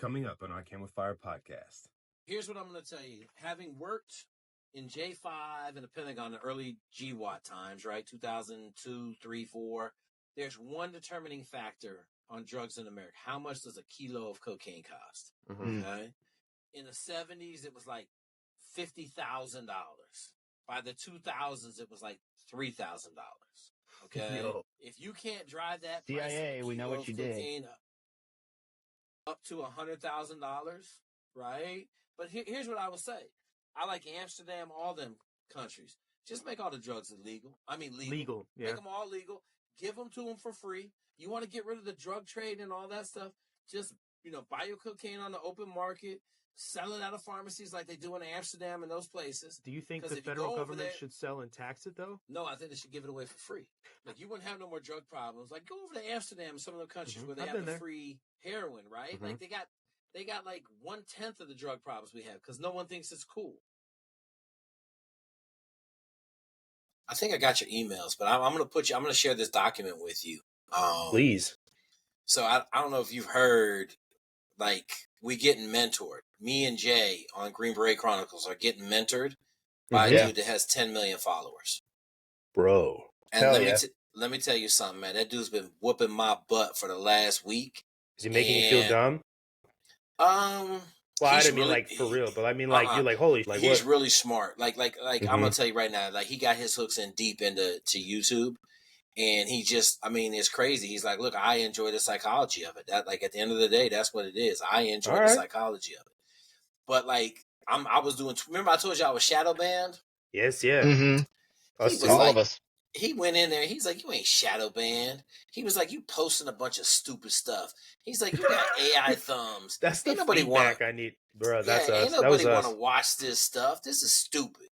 coming up on I Can With Fire podcast. Here's what I'm going to tell you. Having worked in J5 and the Pentagon in the early GWAT times, right, 2002, 3, 4, there's one determining factor on drugs in America. How much does a kilo of cocaine cost? Okay. In the 70s, it was like $50,000. By the 2000s, it was like $3,000. Okay. Yo. If you can't drive that CIA, price we know what you did. Up to $100,000, right? But here's what I would say. I like Amsterdam, all them countries. Just make all the drugs illegal. I mean, legal. Yeah. Make them all legal. Give them to them for free. You want to get rid of the drug trade and all that stuff? Just, buy your cocaine on the open market, sell it out of pharmacies like they do in Amsterdam and those places. Do you think the federal government should sell and tax it, though? No, I think they should give it away for free. Like, you wouldn't have no more drug problems. Like, go over to Amsterdam and some of the countries where they have the free heroin, right? Like, they got like 1/10 of the drug problems we have because no one thinks it's cool. I think I got your emails, but I'm going to share this document with you. Please. So I don't know if you've heard, like, we getting mentored. Me and Jay on Green Beret Chronicles are getting mentored by a dude that has 10 million followers. Bro. And let me tell you something, man. That dude's been whooping my butt for the last week. Is he making you feel dumb? Well, I didn't mean like for real, but I mean like you're like holy like he's what? really smart. Like I'm gonna tell you right now, like he got his hooks in deep into YouTube, and he just it's crazy. He's like, look, I enjoy the psychology of it. That like at the end of the day, that's what it is. I enjoy the psychology of it. But like I was doing. Remember I told you I was shadow banned? Yes, yeah. All of us. He went in there. He's like, you ain't shadow banned. He was like, you posting a bunch of stupid stuff. He's like, you got AI thumbs. That's the feedback I need, bro. That's us. Ain't nobody want to watch this stuff. This is stupid.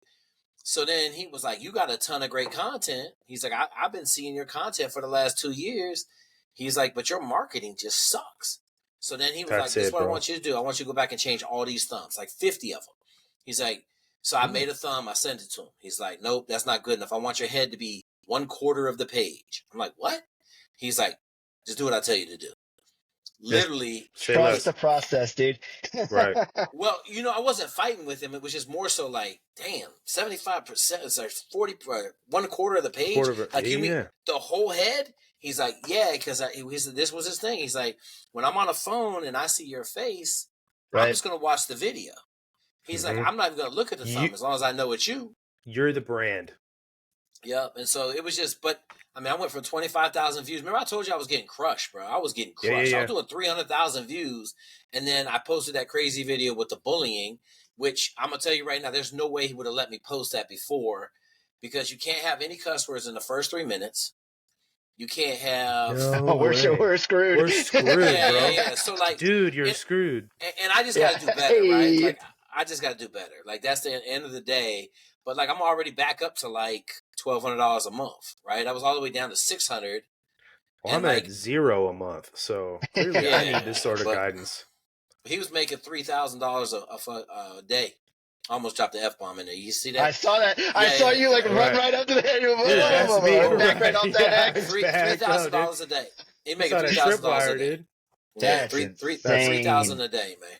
So then he was like, you got a ton of great content. He's like, I've been seeing your content for the last 2 years. He's like, but your marketing just sucks. So then he was like, this is what I want you to do. I want you to go back and change all these thumbs, like 50 of them. He's like, so I made a thumb. I sent it to him. He's like, nope, that's not good enough. I want your head to be 1/4 of the page. I'm like, what? He's like, just do what I tell you to do. Literally. Trust the process, dude. Right. Well, I wasn't fighting with him. It was just more so like, damn, 75%, it's like 40, 1/4 of the page. You mean the whole head? He's like, yeah, because this was his thing. He's like, when I'm on a phone and I see your face, I'm just going to watch the video. He's like, I'm not even going to look at the thumb as long as I know it's you. You're the brand. Yep. And so it was just, but I went from 25,000 views. Remember I told you I was getting crushed, bro. I was getting crushed. I was doing 300,000 views. And then I posted that crazy video with the bullying, which I'm going to tell you right now, there's no way he would have let me post that before because you can't have any cuss words in the first 3 minutes. You can't have. We're screwed. We're screwed, bro. Yeah. So like, dude, you're screwed. And I just got to do better, right? Like, I just got to do better. Like that's the end of the day. But like I'm already back up to like $1,200 a month, right? I was all the way down to $600. Well, I'm at $0 a month, so clearly I need this sort of guidance. He was making $3,000 a day. I almost dropped the F-bomb in there. You see that? I saw that. I saw you like run right up to the head. Back right off that X. $3,000 a day. He making $3,000 a day. Dude. Yeah, $3,000 a day, man.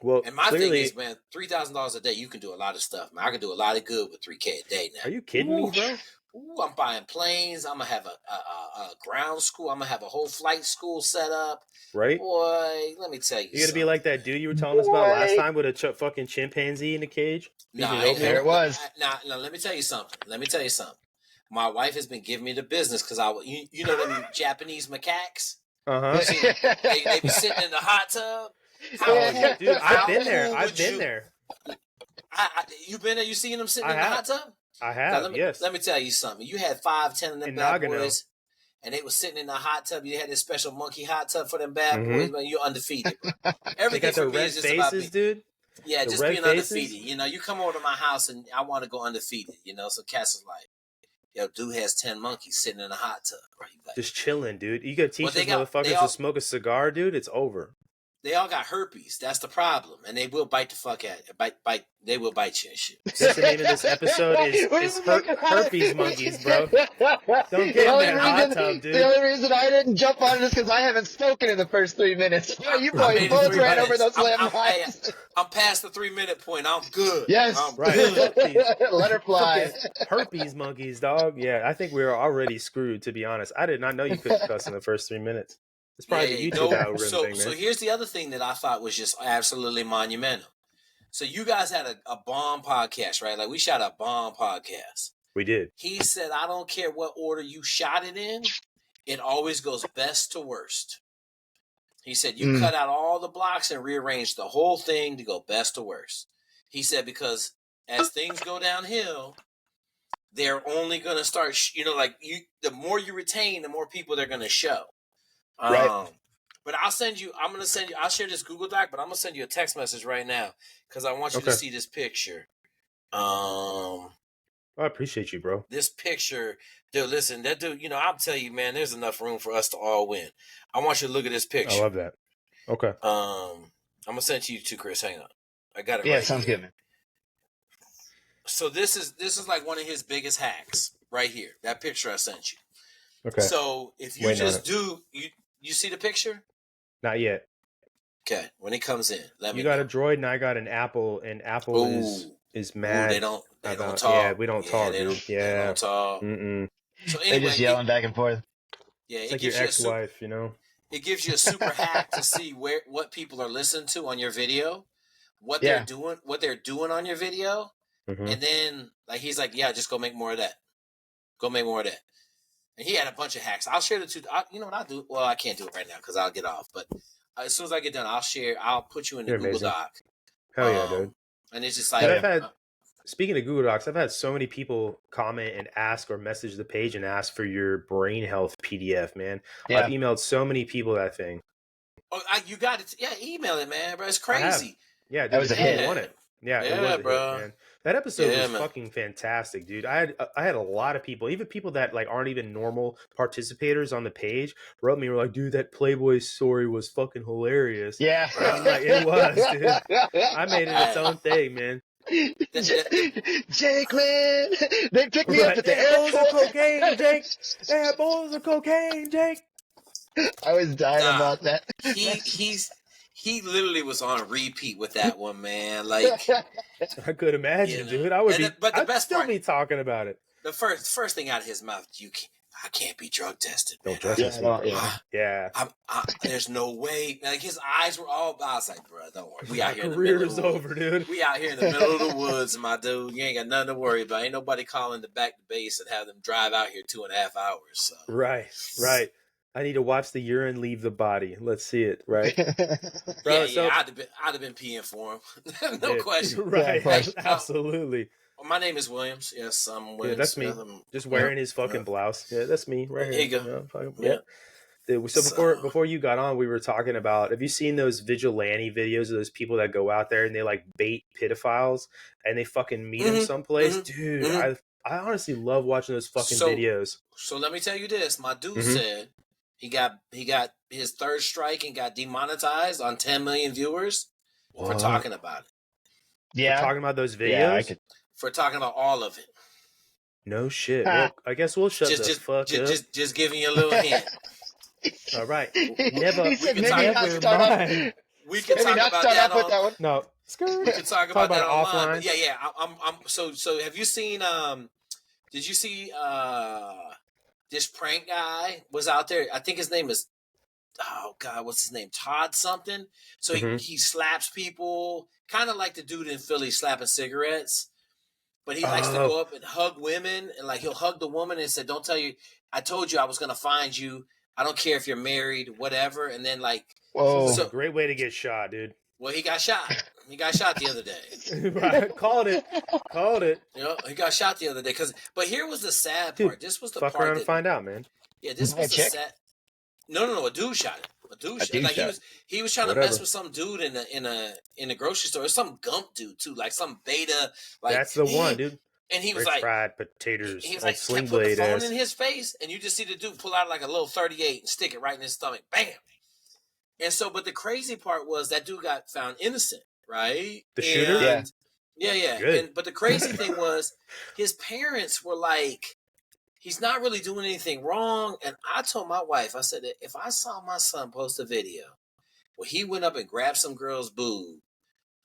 Well, and my thing is, man, $3,000 a day, you can do a lot of stuff, man. I can do a lot of good with $3K a day now. Are you kidding me, bro? Ooh, I'm buying planes. I'm gonna have a ground school. I'm gonna have a whole flight school set up. Right, boy. Let me tell you, you're gonna be like that dude you were telling us about last time with a fucking chimpanzee in a cage. There it was. Now, let me tell you something. My wife has been giving me the business because you know them Japanese macaques. They be sitting in the hot tub. Dude, I've been there. You been there? You seen them sitting in the hot tub? I have. Yes. Let me tell you something. You had 5, 10 of them bad boys, and they was sitting in the hot tub. You had this special monkey hot tub for them bad boys, man. You're undefeated. Everything for me is just about being, dude. Yeah, just being undefeated. You come over to my house and I want to go undefeated. So Cass is like, yo, dude has 10 monkeys sitting in a hot tub. Right? Just chilling, dude. You got to teach these motherfuckers to smoke a cigar, dude. It's over. They all got herpes. That's the problem, and they will bite the fuck at it. Bite. They will bite you and shit. That's the name of this episode is herpes monkeys, bro. Don't get in that hot tub, dude. The only reason I didn't jump on it is because I haven't spoken in the first 3 minutes. You boys made it both 3 ran minutes. over those lamb lines. I'm past the 3-minute point. I'm good. Yes. I'm Right. good. Let her fly. Herpes monkeys, dog. Yeah, I think we were already screwed, to be honest. I did not know you couldn't cuss in the first 3 minutes. It's probably the YouTube algorithm thing, man. So here's the other thing that I thought was just absolutely monumental. So you guys had a bomb podcast, right? Like we shot a bomb podcast. We did. He said, I don't care what order you shot it in. It always goes best to worst. He said, you cut out all the blocks and rearrange the whole thing to go best to worst. He said, because as things go downhill, they're only going to start, the more you retain, the more people they're going to show. Right. But I'll share this Google Doc, but I'm going to send you a text message right now because I want you to see this picture. I appreciate you, bro. This picture, dude, listen, that dude, I'll tell you, man, there's enough room for us to all win. I want you to look at this picture. I love that. Okay. I'm going to send it to you too, Chris. Hang on. I got it Yeah, right sounds here. good, man. So this is like one of his biggest hacks right here. That picture I sent you. Okay. So if you you see the picture? Not yet. Okay. When it comes in, let me You got know. a Droid and I got an Apple, and Apple is mad. They don't talk. Yeah, we don't talk, dude. They don't talk. Mm-mm. So anyway, They're just yelling back and forth. Yeah, It's like your ex-wife, It gives you a super hack to see what people are listening to on your video, what they're doing on your video, and then like he's like, yeah, just go make more of that. Go make more of that. And he had a bunch of hacks. I'll share the two. You know what I'll do? Well, I can't do it right now because I'll get off. But as soon as I get done, I'll put you in the Google Doc. Hell yeah, dude. And it's just like, speaking of Google Docs, I've had so many people comment and ask or message the page and ask for your brain health PDF, man. Yeah. I've emailed so many people that thing. Oh, you got it. Yeah, email it, man, bro. It's crazy. Yeah, dude, that was a hit. Want it. Yeah, it was a bro. hit, man. That episode was fucking fantastic, dude. I had a lot of people, even people that like aren't even normal participators on the page, wrote me, were like, dude, that Playboy story was fucking hilarious. Yeah. I'm like, it was, dude. I made it its own thing, man. Jake, man, they picked me up at the airport. Bowls of cocaine, Jake. They had bowls of cocaine, Jake. I was dying about that. He literally was on repeat with that one, man. Like I could imagine, dude. I would be. But the I'd best still part, be talking about it. The first thing out of his mouth, I can't be drug tested. Man. Don't trust me. Yeah. There's no way. Like his eyes were all. I was like, bro, don't worry. We out here. Career is over, dude. We out here in the middle of the woods, my dude. You ain't got nothing to worry about. Ain't nobody calling the back to base and have them drive out here 2.5 hours. So. Right. I need to watch the urine leave the body. Let's see it, right? Bro, I'd have been peeing for him. No question. Right, absolutely. My name is Williams. Yes, I'm Williams. Yeah, that's me. Just wearing his fucking blouse. Yeah, that's me right here. There you go. Dude, so before you got on, we were talking about, have you seen those vigilante videos of those people that go out there and they like bait pedophiles and they fucking meet them someplace? Dude, I honestly love watching those fucking videos. So let me tell you this. My dude said he got his third strike and got demonetized on 10 million viewers for talking about it. Yeah. For talking about those videos? Yeah, for talking about all of it. No shit. Well, I guess we'll shut the fuck up. Just giving you a little hint. All right. Never. He said maybe not start off. We can talk about that with that one. No. We can talk about that offline. Yeah. I'm so have you seen did you see this prank guy was out there? I think his name is what's his name? Todd something. So he slaps people, kind of like the dude in Philly slapping cigarettes. But he likes to go up and hug women, and like he'll hug the woman and say, "Don't tell you, I told you I was gonna find you. I don't care if you're married, whatever." And then like, so great way to get shot, dude. Well, he got shot. He got shot the other day. Right, called it. He got shot the other day. But here was the sad part. This was the part. Fuck around and find out, man. Yeah, this was the sad. No. A dude shot him. He was trying to mess with some dude in a grocery store. It was some gump dude too, like some beta. Like that's the one, dude. And he was Rich like fried potatoes. He was like sling put the blade phone in his face, and you just see the dude pull out like a little 38 and stick it right in his stomach. Bam. And so, but the crazy part was that dude got found innocent, right? The shooter? Yeah. Good. But the crazy thing was his parents were like, he's not really doing anything wrong. And I told my wife, I said, if I saw my son post a video where he went up and grabbed some girl's boob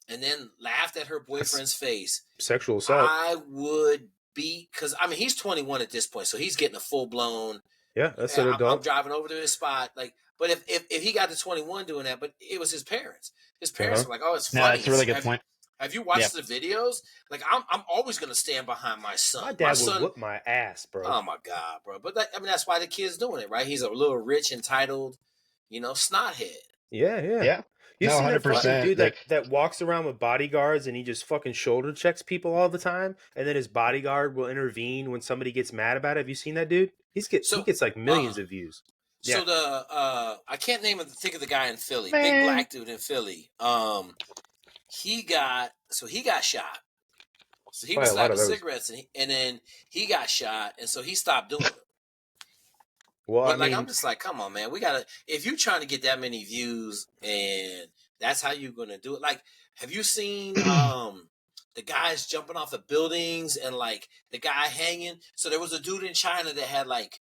and then laughed at her boyfriend's face, sexual assault. I would be, because I mean, he's 21 at this point, so he's getting a full blown. Yeah, that's an adult. I'm driving over to his spot, like. But if he got to 21 doing that, but it was his parents. His parents were like, "Oh, it's funny." No, that's a really good point. Have you watched the videos? Like, I'm always gonna stand behind my son. My dad would whoop my ass, bro. Oh my god, bro! But I mean, that's why the kid's doing it, right? He's a little rich, entitled, snothead. Yeah. You see that fucking dude that walks around with bodyguards and he just fucking shoulder checks people all the time, and then his bodyguard will intervene when somebody gets mad about it. Have you seen that dude? He gets like millions of views. So I can't think of the guy in Philly, big black dude in Philly. He got shot. So he was slapping cigarettes, and then he got shot, and so he stopped doing it. Well, but I'm just like, come on, man, we gotta. If you're trying to get that many views, and that's how you're gonna do it. Like, have you seen the guys jumping off of buildings and like the guy hanging? So there was a dude in China that had like,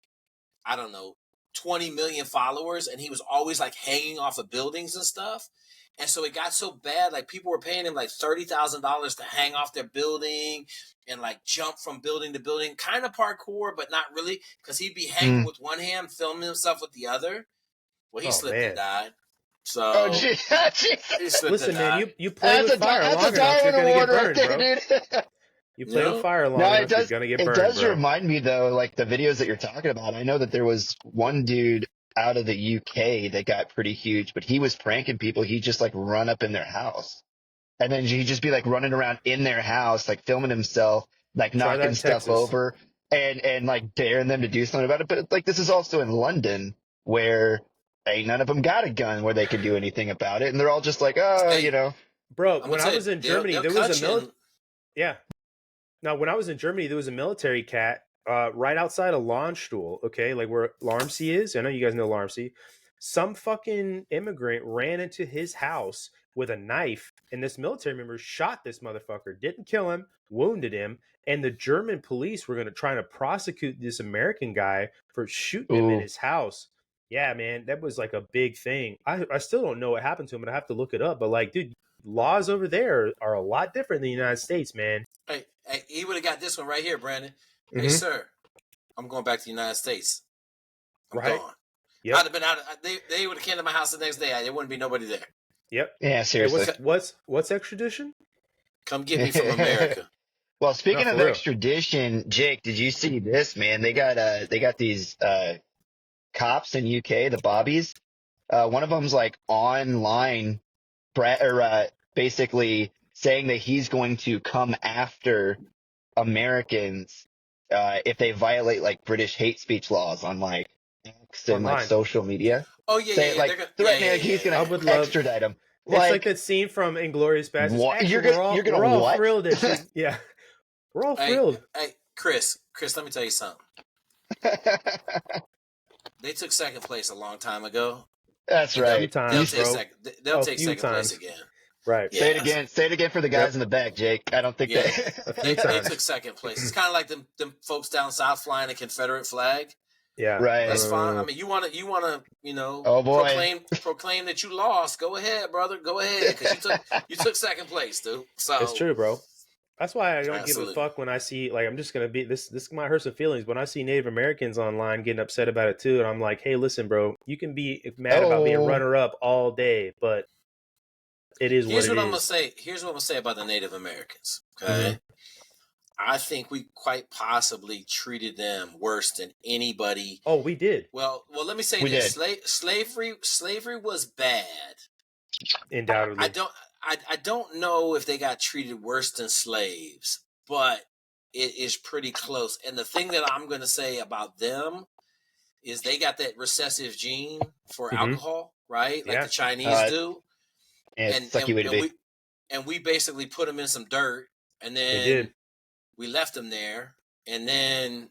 I don't know, 20 million followers, and he was always like hanging off of buildings and stuff. And so it got so bad, like people were paying him like $30,000 to hang off their building and like jump from building to building, kind of parkour, but not really, because he'd be hanging with one hand, filming himself with the other. Well, he slipped and died. So he slipped listen, man, you play with fire long enough, you're gonna get burned, bro. You play with fire long enough, you're gonna get burned. It does remind me though, like the videos that you're talking about. I know that there was one dude out of the UK that got pretty huge, but he was pranking people. He just like run up in their house, and then he'd just be like running around in their house, like filming himself, like knocking stuff over, and like daring them to do something about it. But like this is also in London, where ain't none of them got a gun where they can do anything about it, and they're all just like, Bro, when I was in Germany, there was Now, when I was in Germany, there was a military cat right outside a Lahnstuhl, okay, like where Larmsey is. I know you guys know Larmsey. Some fucking immigrant ran into his house with a knife, and this military member shot this motherfucker, didn't kill him, wounded him, and the German police were going to try to prosecute this American guy for shooting him in his house. Yeah, man, that was like a big thing. I still don't know what happened to him, and I have to look it up. But like, dude, laws over there are a lot different than the United States, man. Hey, he would have got this one right here, Brandon. Hey, sir, I'm going back to the United States. I'm gone. Yep. I'd have been out. They would have came to my house the next day. There wouldn't be nobody there. Yep. Yeah, seriously. Hey, what's extradition? Come get me from America. Well, speaking of extradition, Jake, did you see this, man? They got these cops in UK, the Bobbies. One of them's like online, basically saying that he's going to come after Americans if they violate like British hate speech laws on like X and like social media. Oh yeah, threatening he's going to extradite them. It's like that scene from Inglourious Basterds. Actually, we're all thrilled at you. Yeah, we're all thrilled. Hey, Chris, let me tell you something. They took second place a long time ago. That's right. They'll take second place again. Right. Yeah. Say it again for the guys in the back, Jake. I don't think they took second place. It's kind of like them folks down south flying a Confederate flag. Yeah. Right. That's fine. I mean, you want to, oh boy, proclaim that you lost. Go ahead, brother. Go ahead, because you took second place, dude. So it's true, bro. That's why I don't give a fuck when I see, like, I'm just gonna be this might hurt some feelings. When I see Native Americans online getting upset about it too, and I'm like, hey, listen, bro, you can be mad about being runner up all day, but it is what it is. I'm gonna say. Here's what I'm gonna say about the Native Americans. Okay. I think we quite possibly treated them worse than anybody. Oh, we did. Well, let me say this: slavery was bad. Undoubtedly, I don't know if they got treated worse than slaves, but it is pretty close. And the thing that I'm going to say about them is they got that recessive gene for alcohol, right? Like the Chinese do. And we basically put them in some dirt, and then we left them there. And then,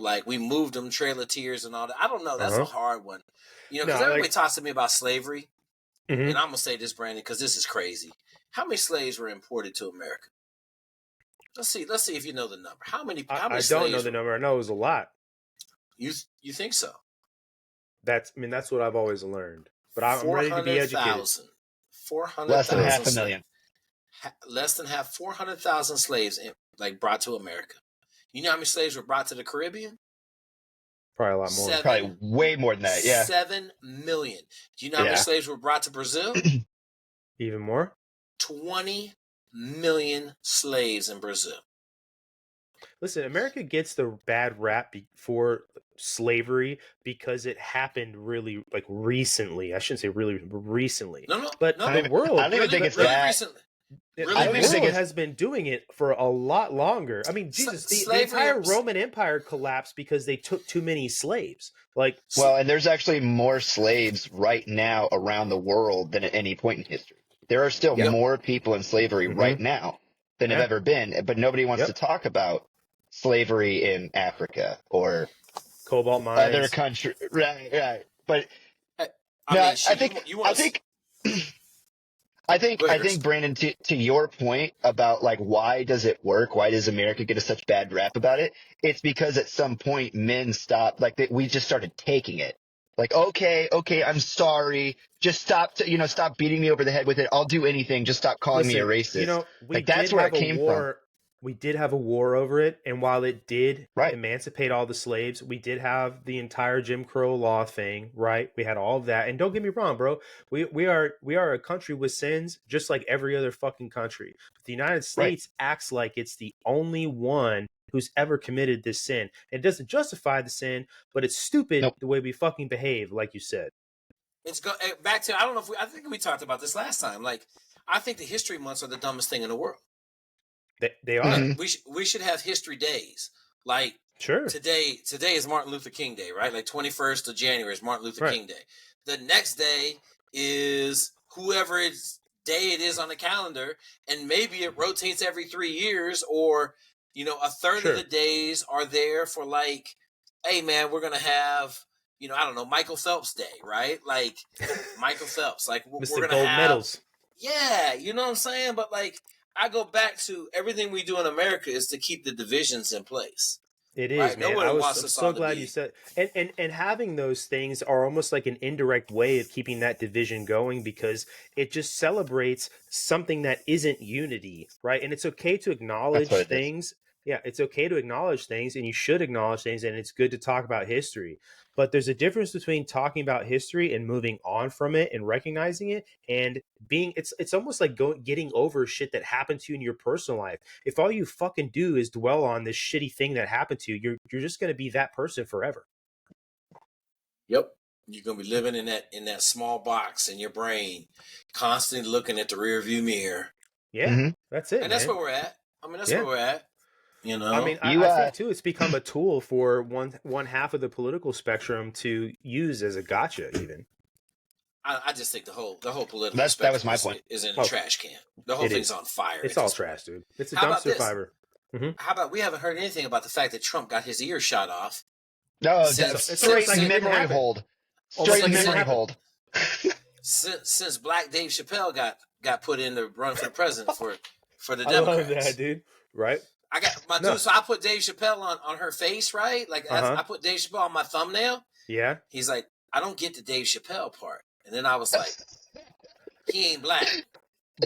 like we moved them, Trail of Tears and all that. I don't know. That's a hard one. Because everybody talks to me about slavery. and I'm gonna say this, Brandon, because this is crazy. How many slaves were imported to America? Let's see if you know the number. How many? I don't know the number. I know it was a lot. You think so? That's what I've always learned. But I'm ready to be educated. 400,000. Less than half a million. Less than half. 400,000 slaves brought to America. You know how many slaves were brought to the Caribbean? Probably a lot more. Probably way more than that. Yeah. 7 million. Do you know how many slaves were brought to Brazil? Even more. 20 million slaves in Brazil. Listen, America gets the bad rap for slavery because it happened really recently. I shouldn't say really recently. No. But the world, I don't even think it's that recently. The world has been doing it for a lot longer. I mean, Jesus, the entire Roman Empire collapsed because they took too many slaves. And there's actually more slaves right now around the world than at any point in history. There are still more people in slavery right now than have ever been, but nobody wants to talk about slavery in Africa or cobalt mines, other countries. Right. But I think, Brandon, to your point about why does it work? Why does America get such bad rap about it? It's because at some point men stopped, we just started taking it. Okay, I'm sorry. Just stop beating me over the head with it. I'll do anything. Just stop calling me a racist. That's where it came from. We did have a war over it, and while it did emancipate all the slaves, we did have the entire Jim Crow law thing, right? We had all of that, and don't get me wrong, bro. We are a country with sins, just like every other fucking country. But the United States acts like it's the only one who's ever committed this sin. It doesn't justify the sin, but it's stupid the way we fucking behave, like you said. It's back to I think we talked about this last time. I think the history months are the dumbest thing in the world. They are. We should have history days. Sure. Today is Martin Luther King Day, right? 21st of January is Martin Luther King Day. The next day is whoever day it is on the calendar, and maybe it rotates every 3 years, or a third of the days are there for hey man, we're gonna have I don't know, Michael Phelps Day, right? Michael Phelps, Mr. we're gonna Gold have medals. Yeah, you know what I'm saying? But I go back to everything we do in America is to keep the divisions in place. It is, man. I'm so glad you said, and having those things are almost like an indirect way of keeping that division going, because it just celebrates something that isn't unity, right? And it's okay to acknowledge things. Yeah, it's okay to acknowledge things, and you should acknowledge things, and it's good to talk about history. But there's a difference between talking about history and moving on from it and recognizing it, and it's almost like getting over shit that happened to you in your personal life. If all you fucking do is dwell on this shitty thing that happened to you, you're just going to be that person forever. Yep. You're going to be living in that small box in your brain, constantly looking at the rear view mirror. Yeah, that's it. And that's where we're at. Where we're at. I think too, it's become a tool for one half of the political spectrum to use as a gotcha. Even I just think the whole political spectrum that was my point. Is in a trash can. The whole thing's on fire. It's all trash, dude. It's a dumpster fire. How about we haven't heard anything about the fact that Trump got his ear shot off? No, straight memory hold. Straight memory hold. Since Black Dave Chappelle got put in to run for the president for the Democrats. I love that, dude. Right. I got my dude, so I put Dave Chappelle on her face, right? I put Dave Chappelle on my thumbnail. Yeah. He's like, I don't get the Dave Chappelle part. And then I was like, he ain't black.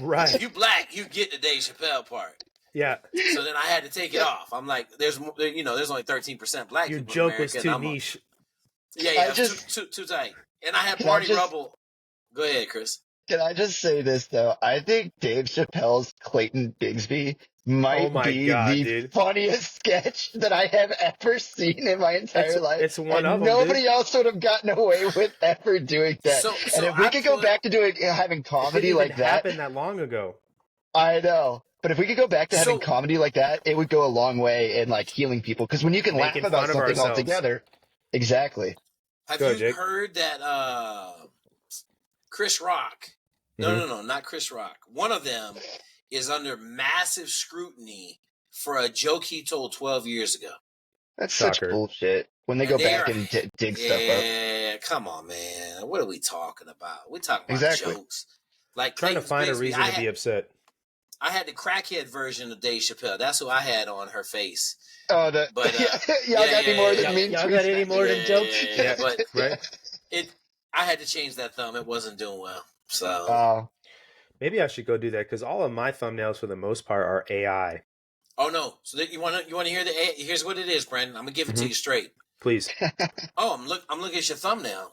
Right. If you black, you get the Dave Chappelle part. Yeah. So then I had to take it off. I'm like, there's only 13% black Your people joke in America, was too niche. Yeah, too tight. And I had Marty Rubble. Go ahead, Chris. Can I just say this, though? I think Dave Chappelle's Clayton Bigsby might be the funniest sketch that I have ever seen in my entire life. It's one of them. Nobody else would have gotten away with ever doing that. And if we could go back to having comedy like that. It happened that long ago. I know. But if we could go back to having comedy like that, it would go a long way in heard people. Because when you can laugh about something altogether. Exactly. Have you heard that Chris Rock? No, not Chris Rock. One of them is under massive scrutiny for a joke he told 12 years ago. That's such bullshit. When they go back and dig stuff up. Yeah, man, come on, man. What are we talking about? We're talking about Exactly. jokes. Like Trying to Clayton's find a Bigsby, reason to be upset. I had the crackhead version of Dave Chappelle. That's who I had on her face. Oh, But y'all got any more than mean Y'all tweets got any back more then? than jokes? Yeah, but right. I had to change that thumb. It wasn't doing well. So maybe I should go do that because all of my thumbnails for the most part are AI. Oh no! So you want to hear the? Here's what it is, Brandon. I'm gonna give it to you straight. Please. Oh, I'm looking at your thumbnail.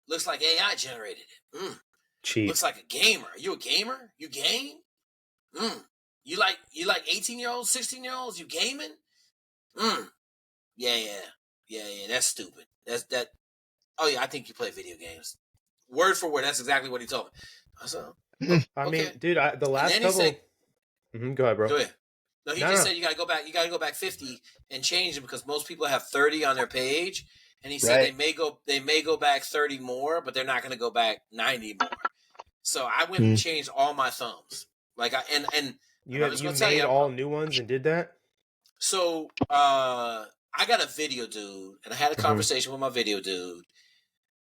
Looks like AI generated it. Cheap. Looks like a gamer. Are you a gamer? You game? You like 18-year-olds, 16-year-olds? You gaming? Yeah. That's stupid. That. Oh yeah, I think you play video games. Word for word, that's exactly what he told me. So, I mean, dude, the last couple. Said, go ahead, bro. Go ahead. No, he said you gotta go back. You gotta go back 50 and change it because most people have 30 on their page, and he said they may go back 30 more, but they're not gonna go back 90 more. So I went and changed all my thumbs. Like you made all new ones and did that. So I got a video dude, and I had a conversation with my video dude,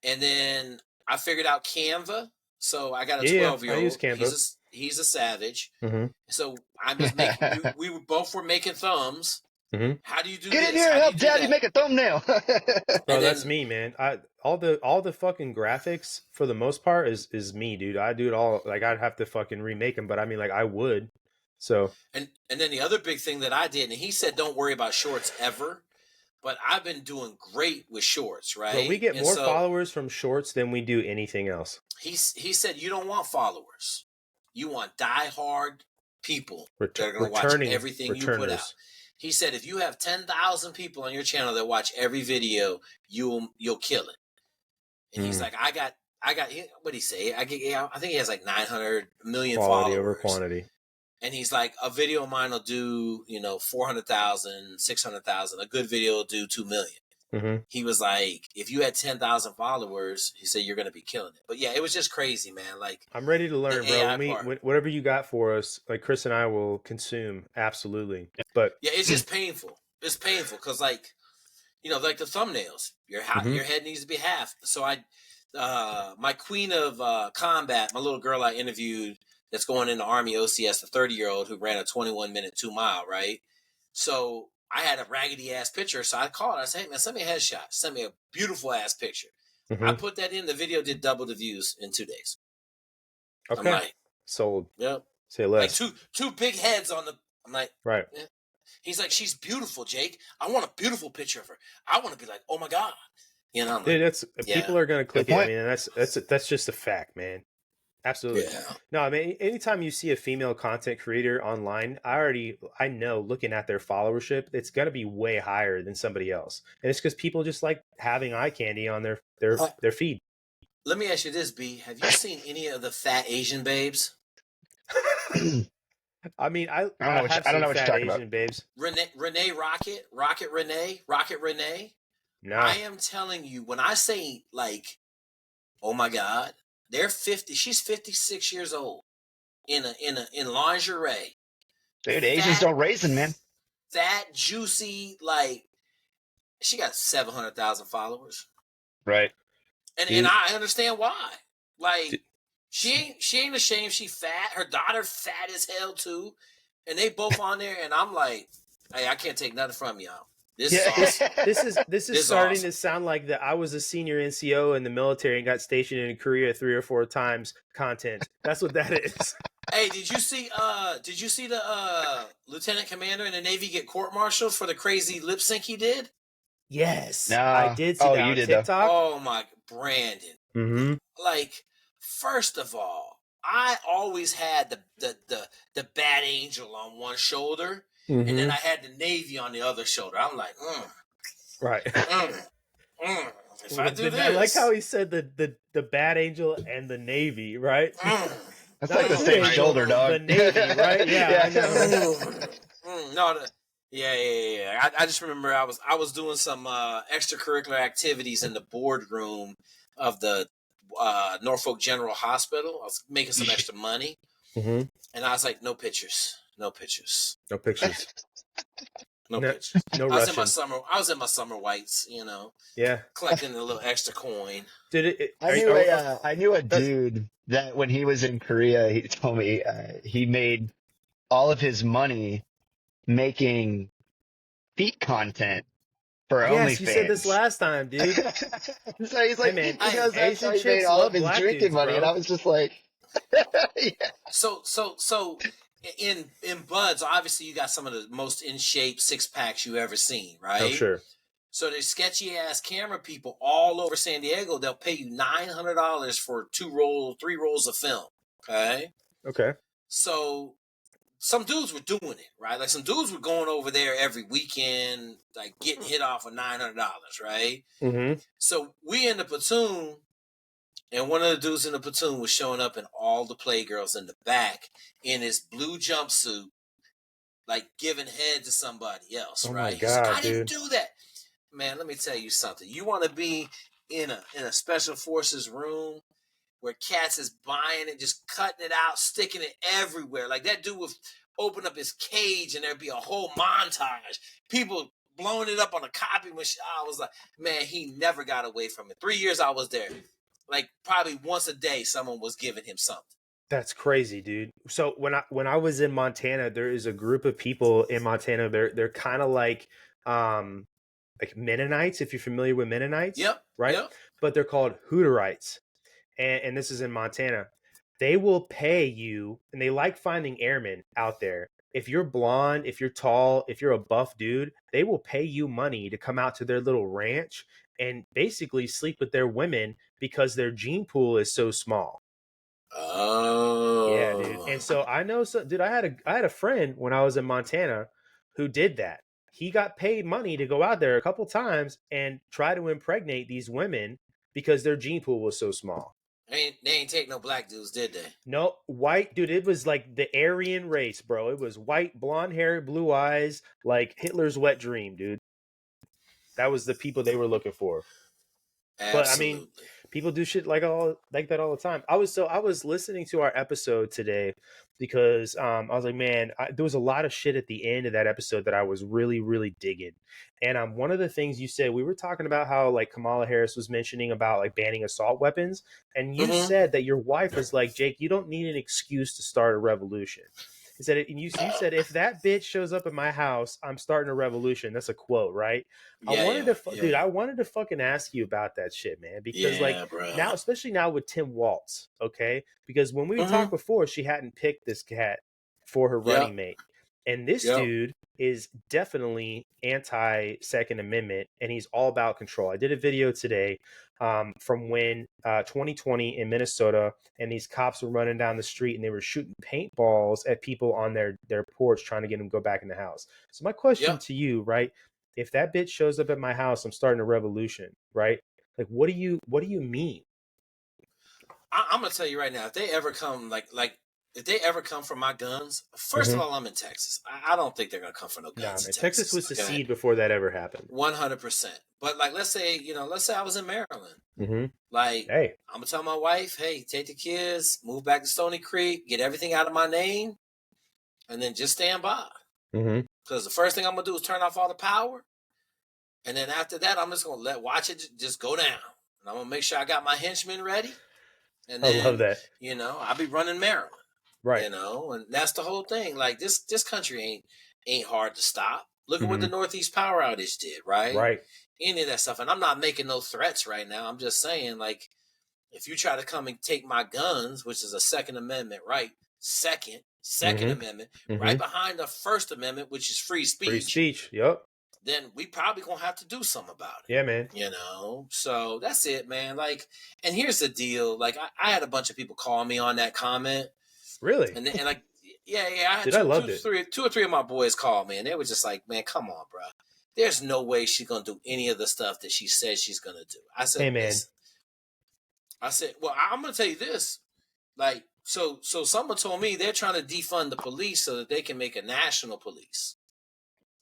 and then I figured out Canva. So I got a 12-year-old. I use Canva. He's a savage. So I'm just making. we both were making thumbs. How do you do this? Get in here and help Daddy make a thumbnail. Bro, that's me, man. All the fucking graphics for the most part is me, dude. I do it all. Like I'd have to fucking remake them, but I mean, like I would. So and then the other big thing that I did, and he said, don't worry about shorts ever. But I've been doing great with shorts, right? But we get more followers from shorts than we do anything else. He said you don't want followers. You want diehard people that are going to watch everything you put out. He said if you have 10,000 people on your channel that watch every video, you'll kill it. And he's like, I got. What did he say? I think he has like 900 million quality followers. Over quantity. And he's like, a video of mine will do 400,000, 600,000. A good video will do 2 million. He was like, if you had 10,000 followers, he said you're going to be killing it. But yeah, it was just crazy, man. Like I'm ready to learn, bro. Whatever you got for us, like Chris and I will consume absolutely. But yeah, it's just painful. It's painful because like like the thumbnails, your head needs to be half. So my queen of combat, my little girl I interviewed that's going into Army OCS, the 30-year-old who ran a 21-minute 2-mile, right? So I had a raggedy ass picture, so I called her. I said, hey man, send me a headshot. Send me a beautiful ass picture. I put that in. The video did double the views in 2 days. Okay. I'm like, sold. Yep. Say less. Like two big heads on the. I'm like, right. Yeah. He's like, she's beautiful, Jake. I want a beautiful picture of her. I want to be like, oh my god. I'm dude, like, people are gonna click it. I mean, that's just a fact, man. Absolutely. Yeah. No, I mean, anytime you see a female content creator online, I know looking at their followership, it's going to be way higher than somebody else. And it's because people just like having eye candy on their feed. Let me ask you this, B. Have you seen any of the fat Asian babes? I mean, I don't know what you're talking Asian about. Babes. Renee Rocket Renee. No. I am telling you, when I say like, oh my God, they're 50. She's 56 years old in lingerie. Dude, Asians don't raisin, man. Fat, juicy, like she got 700,000 followers. Right. And I understand why. Like she ain't ashamed. She fat. Her daughter fat as hell too. And they both on there. And I'm like, hey, I can't take nothing from y'all. This is awesome. This is starting to sound like that I was a senior NCO in the military and got stationed in Korea 3 or 4 times content. That's what that is. Hey, did you see the lieutenant commander in the Navy get court-martialed for the crazy lip sync he did? Yes. No. I did see that on TikTok. Though. Oh my, Brandon. Mm-hmm. Like, first of all, I always had the bad angel on one shoulder. And then I had the Navy on the other shoulder. I'm like, right. If I do this, I like how he said the bad angel and the Navy, right? That's like the same shoulder, dog. The Navy, right? Yeah. I know. Yeah. I just remember I was doing some extracurricular activities in the boardroom of the Norfolk General Hospital. I was making some extra money, and I was like, no pictures. No No, pictures. no I was Russians. I was in my summer whites, Yeah. collecting a little extra coin. I knew a dude that when he was in Korea, he told me he made all of his money making feet content for Yes, you said this OnlyFans. last time, dude. So he's Hey like, man, he goes, that's how Asian he made chicks all of love his black drinking dudes, money. And I bro. was just like, yeah. So in Buds, obviously you got some of the most in shape 6-packs you ever seen, right? Oh, sure. So there's sketchy ass camera people all over San Diego. They'll pay you $900 for 3 rolls of film. Okay. Okay. So some dudes were doing it, right? Like some dudes were going over there every weekend, like getting hit off with $900, right? Mm-hmm. So we in the platoon, and one of the dudes in the platoon was showing up in all the playgirls in the back in his blue jumpsuit, like giving head to somebody else, Oh right? my He's like, God, I didn't dude. do that. Man, let me tell you something. You want to be in a special forces room where cats is buying it, just cutting it out, sticking it everywhere. Like that dude would open up his cage and there'd be a whole montage. People blowing it up on a copy machine. I was like, man, he never got away from it. 3 years I was there. Like probably once a day someone was giving him something. That's crazy, dude. So when I was in Montana, there is a group of people in Montana. They're kind of like Mennonites, if you're familiar with Mennonites. Yep. Right. Yep. But they're called Hutterites. And this is in Montana. They will pay you, and they like finding airmen out there. If you're blonde, if you're tall, if you're a buff dude, they will pay you money to come out to their little ranch and basically sleep with their women because their gene pool is so small. Oh. Yeah, dude. And so I know, dude, I had a friend when I was in Montana who did that. He got paid money to go out there a couple times and try to impregnate these women because their gene pool was so small. They ain't take no black dudes, did they? No, white, dude. It was like the Aryan race, bro. It was white, blonde hair, blue eyes, like Hitler's wet dream, dude. That was the people they were looking for. Absolutely. But I mean, people do shit like that all the time. I was listening to our episode today because I was like, man, there was a lot of shit at the end of that episode that I was really, really digging. And one of the things you said, we were talking about how like Kamala Harris was mentioning about like banning assault weapons, and you said that your wife was like, Jake, you don't need an excuse to start a revolution. He said, and you said, if that bitch shows up at my house, I'm starting a revolution. That's a quote, right? Yeah, Dude, I wanted to fucking ask you about that shit, man, because bro. now, especially now with Tim Waltz, okay? Because when we talked before, she hadn't picked this cat for her running mate. And this dude is definitely anti-Second Amendment, and he's all about control. I did a video today from when 2020 in Minnesota, and these cops were running down the street, and they were shooting paintballs at people on their porch trying to get them to go back in the house. So my question to you, right? If that bitch shows up at my house, I'm starting a revolution, right? Like, what do you mean? I'm gonna tell you right now, if they ever come, if they ever come for my guns, first of all, I'm in Texas. I don't think they're gonna come for no guns. Nah, man, Texas was secede before that ever happened. 100%. But like, let's say I was in Maryland. Like, hey, I'm gonna tell my wife, hey, take the kids, move back to Stony Creek, get everything out of my name, and then just stand by. Because the first thing I'm gonna do is turn off all the power, and then after that, I'm just gonna watch it just go down. And I'm gonna make sure I got my henchmen ready. And then, I love that. I'll be running Maryland. Right. And that's the whole thing. Like this country ain't hard to stop. Look at what the Northeast power outage did, right? Right. Any of that stuff. And I'm not making no threats right now. I'm just saying, like, if you try to come and take my guns, which is a Second Amendment right, Second Amendment, right behind the First Amendment, which is free speech. Free speech. Yep. Then we probably gonna have to do something about it. Yeah, man. So that's it, man. Like, and here's the deal. Like, I had a bunch of people call me on that comment. Really? And like, yeah. I had two or three of my boys call me, and they were just like, "Man, come on, bro. There's no way she's gonna do any of the stuff that she says she's gonna do." I said, "Hey, man." Listen. I said, "Well, I'm gonna tell you this. Like, so someone told me they're trying to defund the police so that they can make a national police,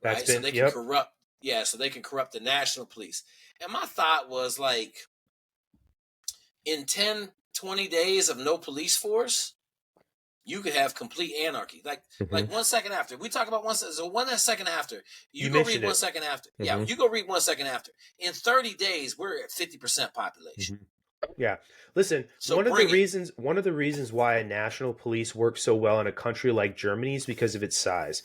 right? So they can corrupt. Yeah, so they can corrupt the national police." And my thought was like, in 10, 20 days of no police force, you could have complete anarchy. Like 1 second after. We talk about 1 second. So 1 second after. You go read 1 second after. Yeah, you go read 1 second after. In 30 days, we're at 50% population. Yeah. Listen, So one of the reasons why a national police works so well in a country like Germany is because of its size.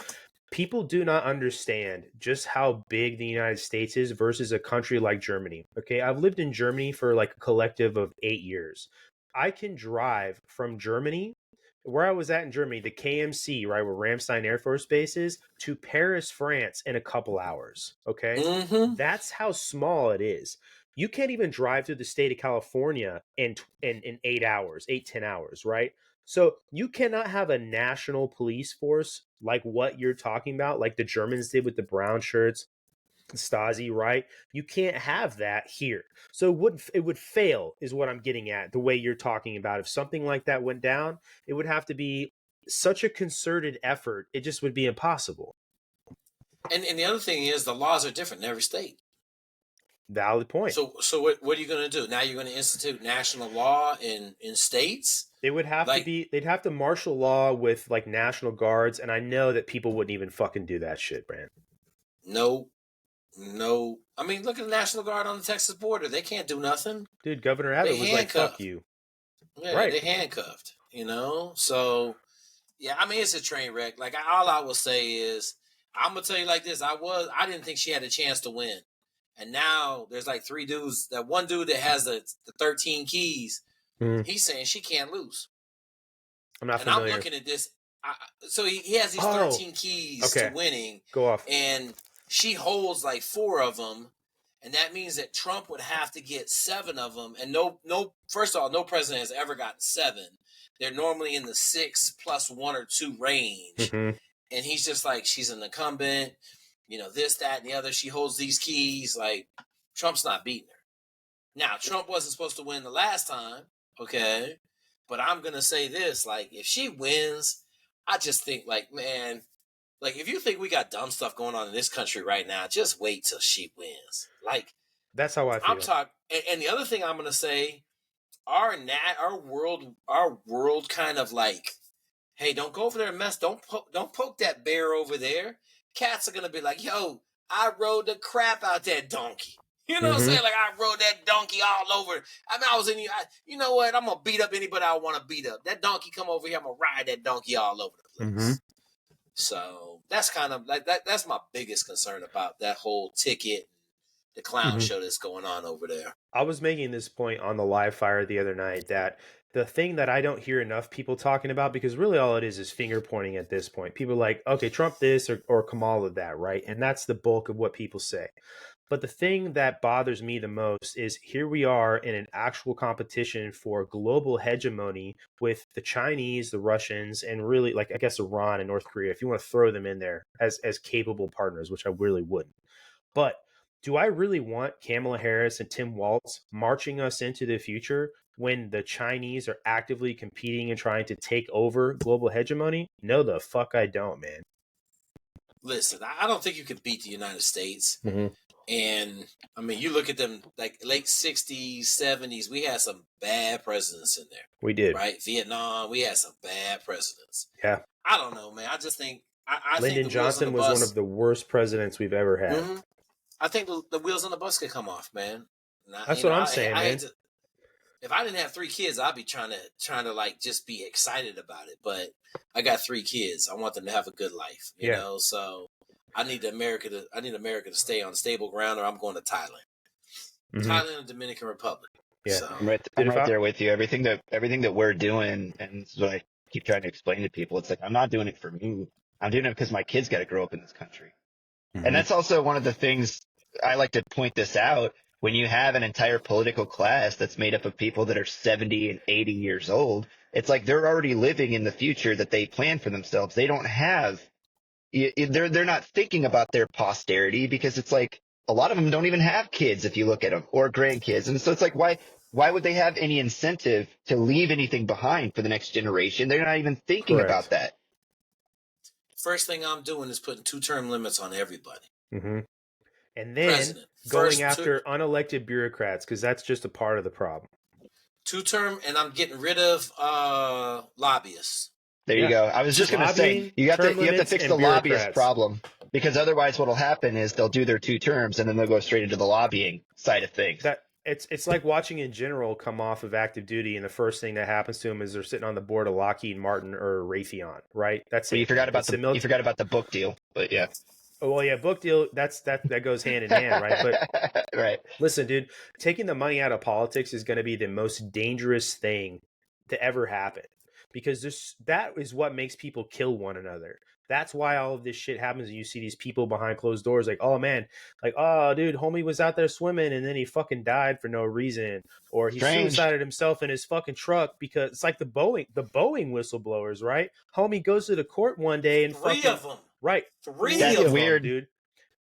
People do not understand just how big the United States is versus a country like Germany. Okay, I've lived in Germany for like a collective of 8 years. I can drive from Germany, where I was at in Germany, the KMC, right, where Ramstein Air Force Base is, to Paris, France in a couple hours. Okay, that's how small it is. You can't even drive through the state of California in 8 hours, 10 hours, right? So you cannot have a national police force like what you're talking about, like the Germans did with the brown shirts, Stasi, right? You can't have that here. So it would fail, is what I'm getting at. The way you're talking about, if something like that went down, it would have to be such a concerted effort. It just would be impossible. And the other thing is, the laws are different in every state. Valid point. So what are you going to do now? You're going to institute national law in states. They would have to be. They'd have to martial law with like national guards, and I know that people wouldn't even fucking do that shit, Brand. No. I mean, look at the National Guard on the Texas border. They can't do nothing. Dude, Governor Abbott was like, "Fuck you." Yeah, right. They handcuffed. So yeah. I mean, it's a train wreck. Like, all I will say is, I'm gonna tell you like this: I didn't think she had a chance to win. And now there's like 3 dudes. That one dude that has the 13 keys, he's saying she can't lose. I'm not familiar. I'm looking at this. So he has these 13 keys to winning. Go off. And she holds like 4 of them. And that means that Trump would have to get 7 of them. And first of all, no president has ever gotten 7. They're normally in the 6 plus 1 or 2 range. And he's just like, she's an incumbent. This, that, and the other. She holds these keys. Like, Trump's not beating her. Now, Trump wasn't supposed to win the last time, okay? But I'm going to say this. Like, if she wins, I just think, like, man, like, if you think we got dumb stuff going on in this country right now, just wait till she wins. Like, that's how I feel. I'm talking. And the other thing I'm going to say, our world kind of like, hey, don't go over there and mess. Don't poke that bear over there. Cats are going to be like, yo, I rode the crap out that donkey. You know what I'm saying? Like, I rode that donkey all over. I mean, I was in you. You know what? I'm going to beat up anybody I want to beat up. That donkey come over here, I'm going to ride that donkey all over the place. So that's kind of like that. That's my biggest concern about that whole ticket, the clown show that's going on over there. I was making this point on the live fire the other night that the thing that I don't hear enough people talking about, because really all it is finger pointing at this point. People are like, okay, Trump this or Kamala that, right? And that's the bulk of what people say. But the thing that bothers me the most is here we are in an actual competition for global hegemony with the Chinese, the Russians, and really, like, I guess Iran and North Korea, if you want to throw them in there as capable partners, which I really wouldn't. But do I really want Kamala Harris and Tim Walz marching us into the future when the Chinese are actively competing and trying to take over global hegemony? No, the fuck I don't, man. Listen, I don't think you can beat the United States. And, I mean, you look at them, like, late 60s, 70s, we had some bad presidents in there. We did. Right? Vietnam, we had some bad presidents. Yeah. I don't know, man. I just think... Lyndon Johnson was one of the worst presidents we've ever had. I think the wheels on the bus could come off, man. That's what I'm saying, man. If I didn't have 3 kids, I'd be trying to like just be excited about it. But I got 3 kids. I want them to have a good life, you know. So I need America to stay on stable ground, or I'm going to Thailand, Thailand and Dominican Republic. Yeah, so, I'm right there with you. Everything that we're doing, and this is what I keep trying to explain to people. It's like, I'm not doing it for me. I'm doing it because my kids got to grow up in this country. And that's also one of the things I like to point this out. When you have an entire political class that's made up of people that are 70 and 80 years old, it's like they're already living in the future that they plan for themselves. They don't have they're not thinking about their posterity, because it's like a lot of them don't even have kids if you look at them, or grandkids. And so it's like, why would they have any incentive to leave anything behind for the next generation? They're not even thinking about that. First thing I'm doing is putting 2-term limits on everybody. And then going after unelected bureaucrats, because that's just a part of the problem. 2-term, and I'm getting rid of lobbyists. There you go. I was just going to say, you have to fix the lobbyist problem, because otherwise what'll happen is they'll do their 2 terms and then they'll go straight into the lobbying side of things. It's like watching a general come off of active duty, and the first thing that happens to them is they're sitting on the board of Lockheed Martin or Raytheon, right? That's it. You forgot about you forgot about the book deal, but yeah. Oh, well, yeah, book deal. That goes hand in hand, right? But right. Listen, dude, taking the money out of politics is going to be the most dangerous thing to ever happen, because that is what makes people kill one another. That's why all of this shit happens. And you see these people behind closed doors, like, oh man, like, oh dude, homie was out there swimming and then he fucking died for no reason, or he suicided himself in his fucking truck. Because it's like the Boeing whistleblowers, right? Homie goes to the court one day and three of them, right? Three of them, weird, dude.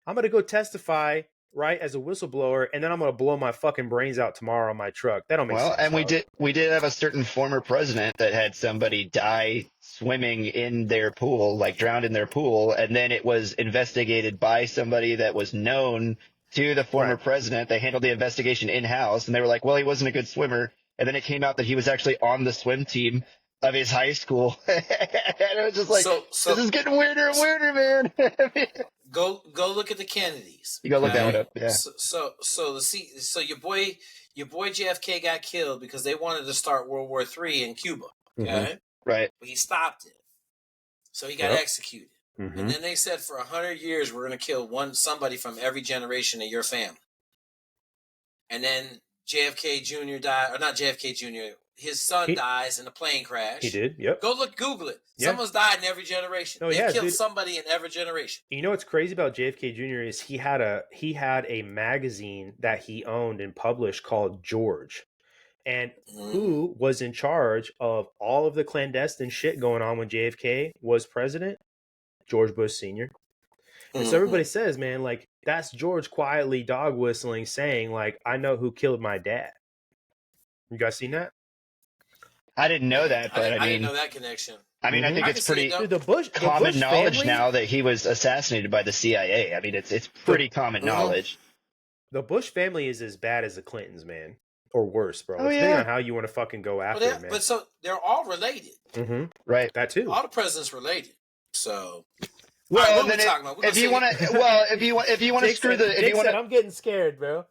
I'm gonna go testify, right, as a whistleblower, and then I'm gonna blow my fucking brains out tomorrow on my truck. That don't make sense. Well, and we did have a certain former president that had somebody die swimming in their pool, like drowned in their pool, and then it was investigated by somebody that was known to the former president. They handled the investigation in-house, and they were like, well, he wasn't a good swimmer. And then it came out that he was actually on the swim team of his high school. And it was just like, this is getting weirder and weirder, man. Go look at the Kennedys. You go look that one up. Yeah. So your boy JFK got killed because they wanted to start World War III in Cuba. Okay. Mm-hmm. Right. But he stopped it. So he got executed. Mm-hmm. And then they said for 100 years we're going to kill somebody from every generation of your family. And then JFK Jr. died, or not JFK Jr. His son dies in a plane crash. He did, yep. Google it. Yeah. Someone's died in every generation. They killed somebody in every generation. You know what's crazy about JFK Jr. is he had a magazine that he owned and published called George. And who was in charge of all of the clandestine shit going on when JFK was president? George Bush Sr. And so everybody says, man, like, that's George quietly dog whistling, saying, like, I know who killed my dad. You guys seen that? I didn't know that, but I didn't know that connection. I mean, I think it's pretty common knowledge now that he was assassinated by the CIA. I mean, it's pretty common knowledge. The Bush family is as bad as the Clintons, man. Or worse, bro. Depending on how you want to fucking go after it, man. But so they're all related. Mm-hmm. Right. That too. All the presidents related. So well, then if you want to screw the, I'm getting scared, bro.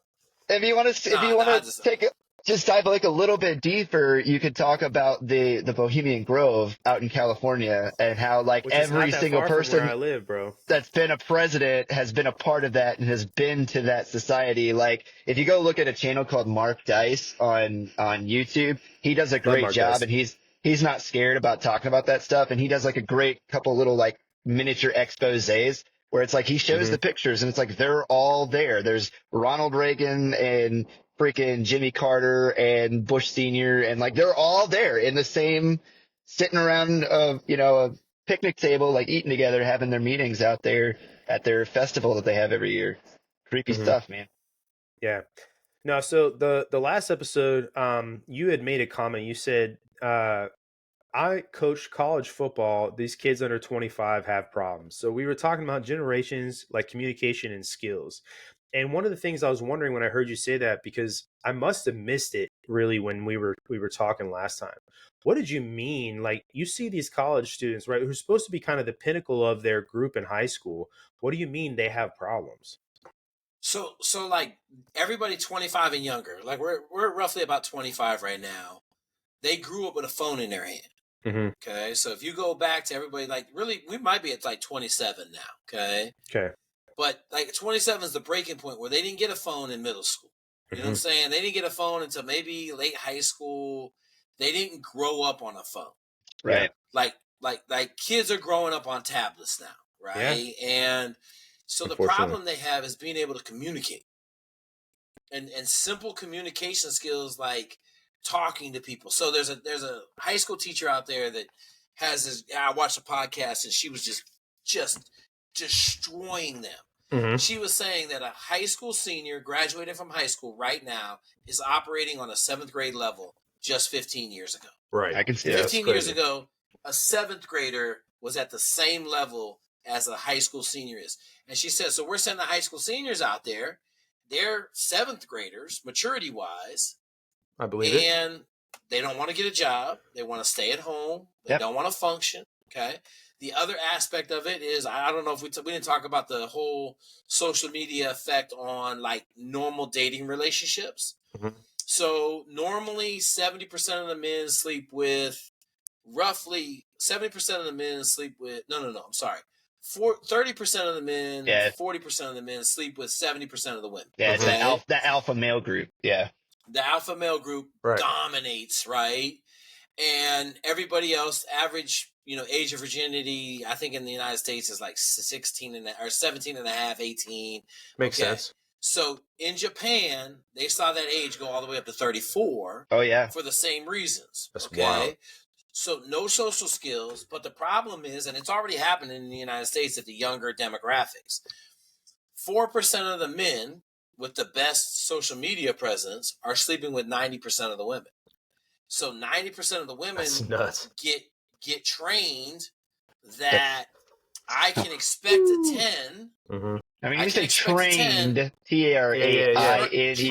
If you want to just dive like a little bit deeper, you could talk about the Bohemian Grove out in California and how like every single person where I live, bro, that's been a president has been a part of that and has been to that society. Like if you go look at a channel called Mark Dice on YouTube, he does a great job and he's not scared about talking about that stuff, and he does like a great couple little like miniature exposés where it's like he shows the pictures and it's like they're all there. There's Ronald Reagan and freaking Jimmy Carter and Bush Sr. and like they're all there in the same sitting around a picnic table, like eating together, having their meetings out there at their festival that they have every year. Creepy stuff, man. Yeah. No, so the last episode, you had made a comment. You said, I coach college football. These kids under 25 have problems. So we were talking about generations, like communication and skills. And one of the things I was wondering when I heard you say that, because I must have missed it really when we were talking last time. What did you mean? Like you see these college students, right, who are supposed to be kind of the pinnacle of their group in high school. What do you mean they have problems? So like everybody 25 and younger, like we're roughly about 25 right now. They grew up with a phone in their hand. Mm-hmm. Okay, so if you go back to everybody, like really, we might be at like 27 now. Okay. But like 27 is the breaking point where they didn't get a phone in middle school. You know what I'm saying? They didn't get a phone until maybe late high school. They didn't grow up on a phone. Right. Like kids are growing up on tablets now, right? Yeah. And so the problem they have is being able to communicate. And simple communication skills like talking to people. So there's a high school teacher out there that has this. I watched a podcast and she was just destroying them. Mm-hmm. She was saying that a high school senior graduating from high school right now is operating on a 7th grade level just 15 years ago. Right. I can see 15 years ago, a 7th grader was at the same level as a high school senior is. And she said, so we're sending the high school seniors out there. They're 7th graders, maturity wise. I believe it. And they don't want to get a job. They want to stay at home. They don't want to function. Okay. The other aspect of it is, I don't know if we didn't talk about the whole social media effect on like normal dating relationships. Mm-hmm. So normally 70% of the men sleep with roughly 70% of the men sleep with, I'm sorry. 30% of the men, 40% of the men sleep with 70% of the women. Yeah, it's that alpha male group. Yeah. The alpha male group dominates, right? And everybody else, average, age of virginity, I think in the United States is like 17 and a half, 18. Makes sense. So in Japan, they saw that age go all the way up to 34. Oh, yeah. For the same reasons. That's wild. So no social skills, but the problem is, and it's already happening in the United States at the younger demographics, 4% of the men with the best social media presence are sleeping with 90% of the women. So 90% of the women get trained that I can expect a 10. Mm-hmm. I mean, you say trained, T-R-A-I-N-E-D.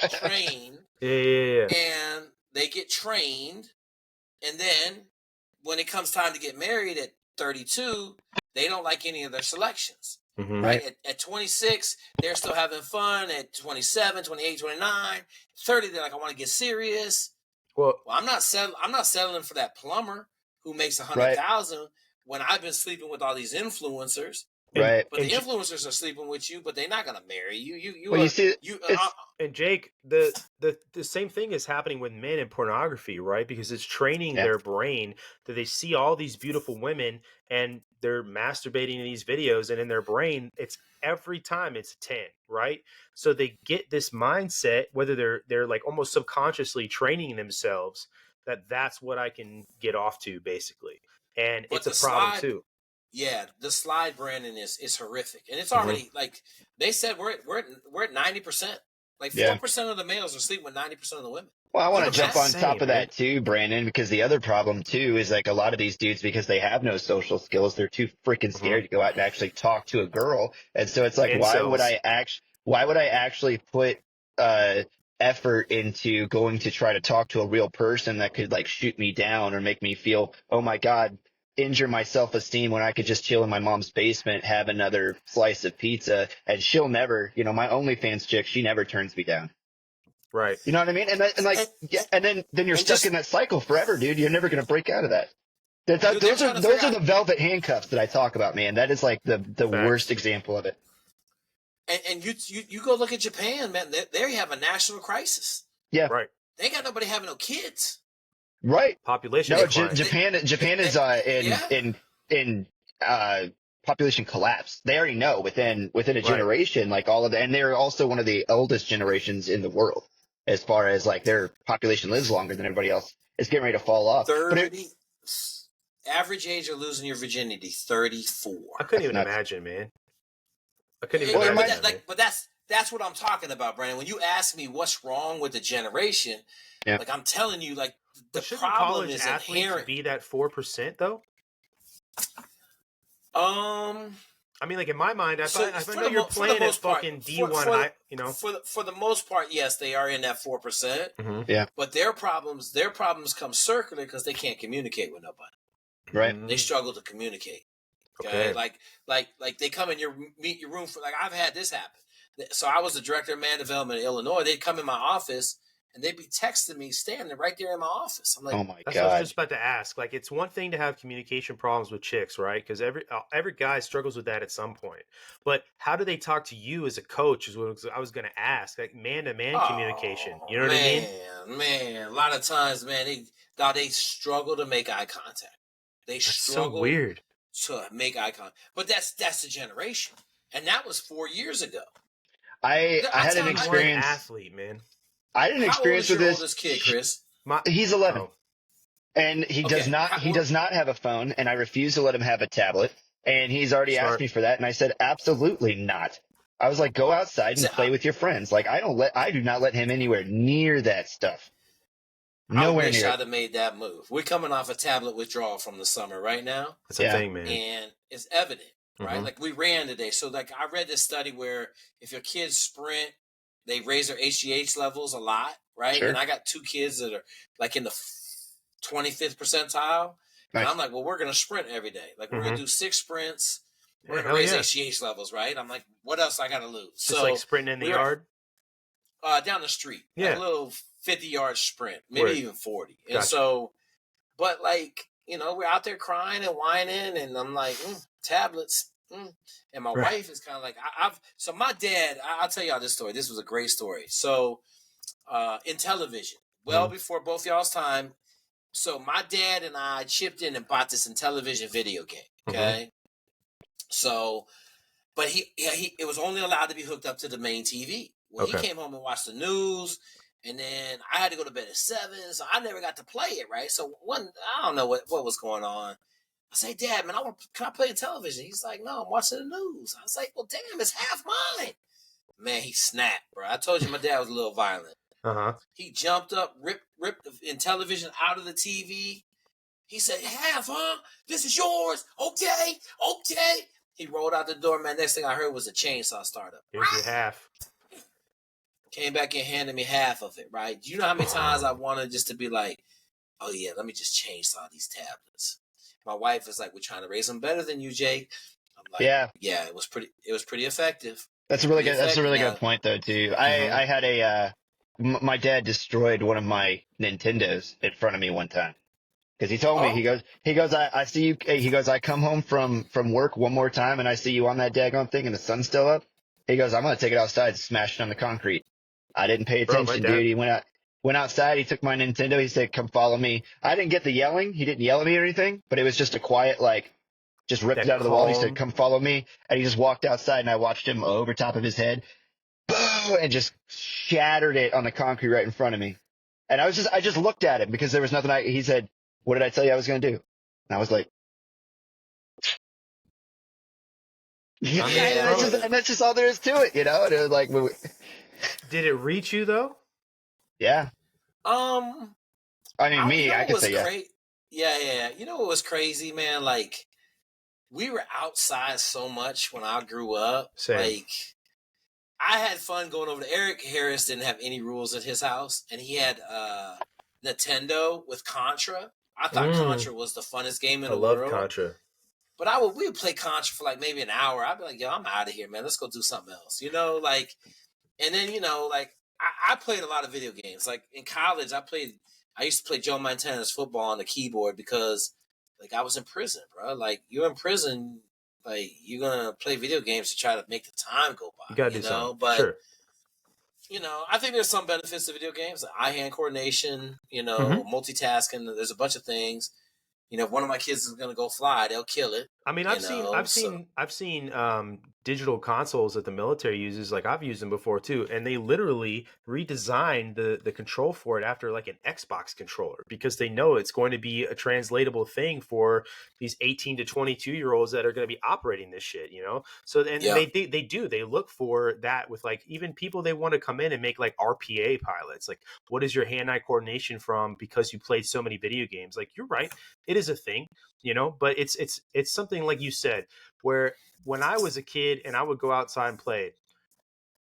Trained. Yeah. And they get trained. And then when it comes time to get married at 32, they don't like any of their selections. Mm-hmm. Right? At 26, they're still having fun. At 27, 28, 29, 30, they're like, I want to get serious. Well, I'm not settling for that plumber who makes 100,000 when I've been sleeping with all these influencers. Right. But the influencers are sleeping with you, but they're not going to marry you. And Jake, the same thing is happening with men in pornography, right? Because it's training their brain that they see all these beautiful women and they're masturbating in these videos, and in their brain, it's every time it's a 10, right? So they get this mindset, whether they're like almost subconsciously training themselves that that's what I can get off to, basically. And it's a problem too. Yeah, the slide, Brandon, is horrific, and it's already like they said we're at 90%. Like 4% of the males are sleeping with 90% of the women. Well, I want to jump on top of that too, Brandon, because the other problem too is like a lot of these dudes, because they have no social skills, they're too freaking scared to go out and actually talk to a girl, and so it's like, why would I actually put effort into going to try to talk to a real person that could like shoot me down or make me feel, oh my God, injure my self-esteem, when I could just chill in my mom's basement, have another slice of pizza, and she'll never, my OnlyFans chick, she never turns me down. Right. You know what I mean? And then you're stuck in that cycle forever, dude. You're never going to break out of that. Those are the velvet handcuffs that I talk about, man. That is like the worst example of it. And you go look at Japan, man. They have a national crisis. Yeah. Right. They ain't got nobody having no kids. Right. Population. No, Japan is in population collapse. They already know within a generation, like all of that, and they're also one of the oldest generations in the world as far as like their population lives longer than everybody else. It's getting ready to fall off. Average age of losing your virginity, 34. I couldn't even imagine, man. I couldn't even imagine. But that's what I'm talking about, Brandon. When you ask me what's wrong with the generation, like I'm telling you, like the problem is inherent. Be that 4% though. I mean, like in my mind, I know you're playing at fucking D1. For the most part, yes, they are in that 4%. Mm-hmm. Yeah. But their problems come circular because they can't communicate with nobody. Right. They struggle to communicate. Okay. Like they come in your room for, like, I've had this happen. So I was the director of man development in Illinois. They'd come in my office and they'd be texting me standing right there in my office. I'm like, oh my God. That's what I was just about to ask. Like, it's one thing to have communication problems with chicks, right? Because every guy struggles with that at some point. But how do they talk to you as a coach is what I was going to ask. Like man-to-man communication. You know what I mean? Man, a lot of times, man, they struggle to make eye contact. That's struggle so weird to make eye contact. But that's the generation. And that was 4 years ago. I had an experience. Athlete, man. I had an experience with this. Oldest kid, Chris? He's 11, and he does not have a phone, and I refuse to let him have a tablet. And he's already asked me for that, and I said absolutely not. I was like, go outside and play with your friends. Like I do not let him anywhere near that stuff. Nowhere near. I'd have made that move. We're coming off a tablet withdrawal from the summer right now. That's a thing, man, and it's evident, right? Like we ran today, so like I read this study where if your kids sprint, they raise their HGH levels a lot. right? Sure. And I got 2 kids that are like in the 25th percentile. And Nice. I'm like, well, we're going to sprint every day. Like, we're going to do 6 sprints. We're going to hell raise yeah. HGH levels, right? I'm like, what else I got to lose? Just So like sprinting in the yard? Down the street. Yeah. Like a little 50-yard sprint, maybe Word. even 40. And Gotcha. so, but like, you know, we're out there crying and whining, and I'm like, tablets. And my wife is kind of like, so my dad, I'll tell y'all this story. This was a great story. So in television, well before both y'all's time, so my dad and I chipped in and bought this Intellivision video game. Okay. So, but he it was only allowed to be hooked up to the main TV. Well, he came home and watched the news, and then I had to go to bed at 7, so I never got to play it, right? So I don't know what was going on. I say, Dad, man, can I play in television? He's like, no, I'm watching the news. I was like, well, damn, it's half mine. Man, he snapped, bro. I told you my dad was a little violent. He jumped up, ripped Intellivision out of the TV. He said, half, huh? This is yours. Okay. He rolled out the door, man. Next thing I heard was a chainsaw start up. Here's your half. Came back and handed me half of it, right? Do you know how many times I wanted just to be like, oh, yeah, let me just chainsaw these tablets. My wife is like, we're trying to raise them better than you, Jake. I'm like, yeah, it was pretty effective. That's a really good point, though, too. I had my dad destroyed one of my Nintendos in front of me one time. Because he told me, he goes, I see you, he goes, I come home from work one more time and I see you on that daggone thing and the sun's still up. He goes, I'm going to take it outside and smash it on the concrete. I didn't pay attention, dude. He went outside. He took my Nintendo. He said, come follow me. I didn't get the yelling. He didn't yell at me or anything, but it was just a quiet, like, just ripped it out of the wall. He said, come follow me. And he just walked outside and I watched him over top of his head. Boom! And just shattered it on the concrete right in front of me. And I just looked at him because there was nothing he said, what did I tell you I was going to do? And I was like, and that's just all there is to it, you know? And it was like, did it reach you though? Yeah. I mean, I could say yeah. You know what was crazy, man? Like, we were outside so much when I grew up. Same. Like, I had fun going over to Eric Harris. Didn't have any rules at his house, and he had Nintendo with Contra. I thought Contra was the funnest game in the world. I love Contra. But we would play Contra for like maybe an hour. I'd be like, yo, I'm out of here, man. Let's go do something else. You know, like, and then, you know, like, I played a lot of video games. Like, in college, I used to play Joe Montana's football on the keyboard because, like, I was in prison, bro. Like, you're in prison, like, you're going to play video games to try to make the time go by. You got to do something. But, sure. You know, I think there's some benefits to video games, like eye-hand coordination, you know, multitasking. There's a bunch of things. You know, if one of my kids is going to go fly, they'll kill it. I mean, I've seen digital consoles that the military uses. Like, I've used them before too, and they literally redesigned the control for it after like an Xbox controller because they know it's going to be a translatable thing for these 18 to 22-year-olds that are going to be operating this shit. You know, so they look for that with like even people they want to come in and make like RPA pilots. Like, what is your hand-eye coordination from because you played so many video games? Like, you're right, it is a thing. You know, but it's something like you said, where when I was a kid and I would go outside and play,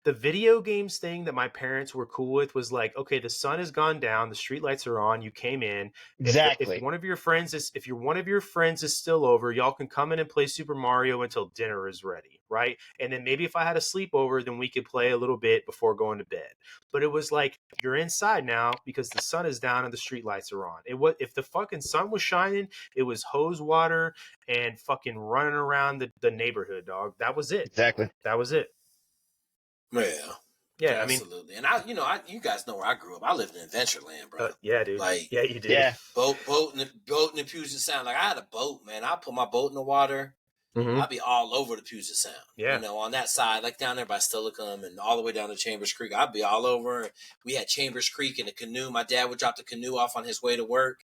the video games thing that my parents were cool with was like, okay, the sun has gone down, the street lights are on, you came in. Exactly. If one of your friends is still over, y'all can come in and play Super Mario until dinner is ready, right? And then maybe if I had a sleepover, then we could play a little bit before going to bed. But it was like, you're inside now because the sun is down and the street lights are on. If the fucking sun was shining, it was hose water and fucking running around the neighborhood, dog. That was it. Exactly. That was it. Yeah, absolutely. And you guys know where I grew up. I lived in Adventureland, bro. Yeah, dude. Like, yeah, you did. Yeah. Boat in the Puget Sound. Like, I had a boat, man. I put my boat in the water. I'd be all over the Puget Sound. Yeah. You know, on that side, like down there by Stillicum and all the way down to Chambers Creek. I'd be all over. We had Chambers Creek in a canoe. My dad would drop the canoe off on his way to work.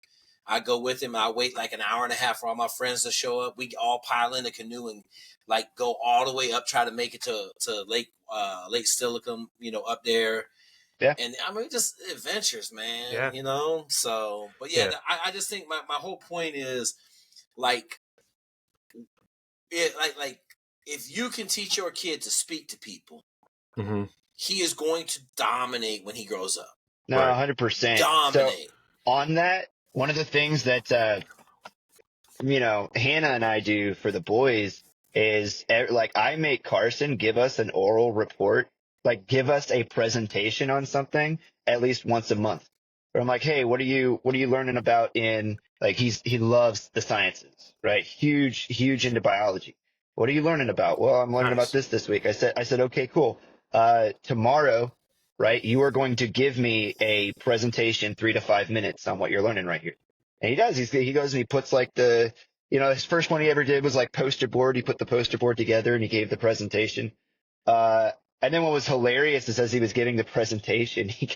I'd go with him. I'd wait like an hour and a half for all my friends to show up. We all pile in the canoe and like go all the way up, try to make it to Lake Stillicum, you know, up there. Yeah. And I mean, just adventures, man. Yeah. You know? So, but yeah. I just think my whole point is like, if you can teach your kid to speak to people, he is going to dominate when he grows up. No, Right. 100%. So Dominate. on that, one of the things that Hannah and I do for the boys is like I make Carson give us an oral report, like give us a presentation on something at least once a month. Where I'm like, hey, what are you learning about in like he loves the sciences, right? Huge into biology. What are you learning about? Well, I'm learning about Nice. this week. I said, okay, cool. Tomorrow, right? You are going to give me a presentation 3 to 5 minutes on what you're learning right here. And he does. He goes and he puts like his first one he ever did was like poster board. He put the poster board together and he gave the presentation. And then what was hilarious is as he was giving the presentation, he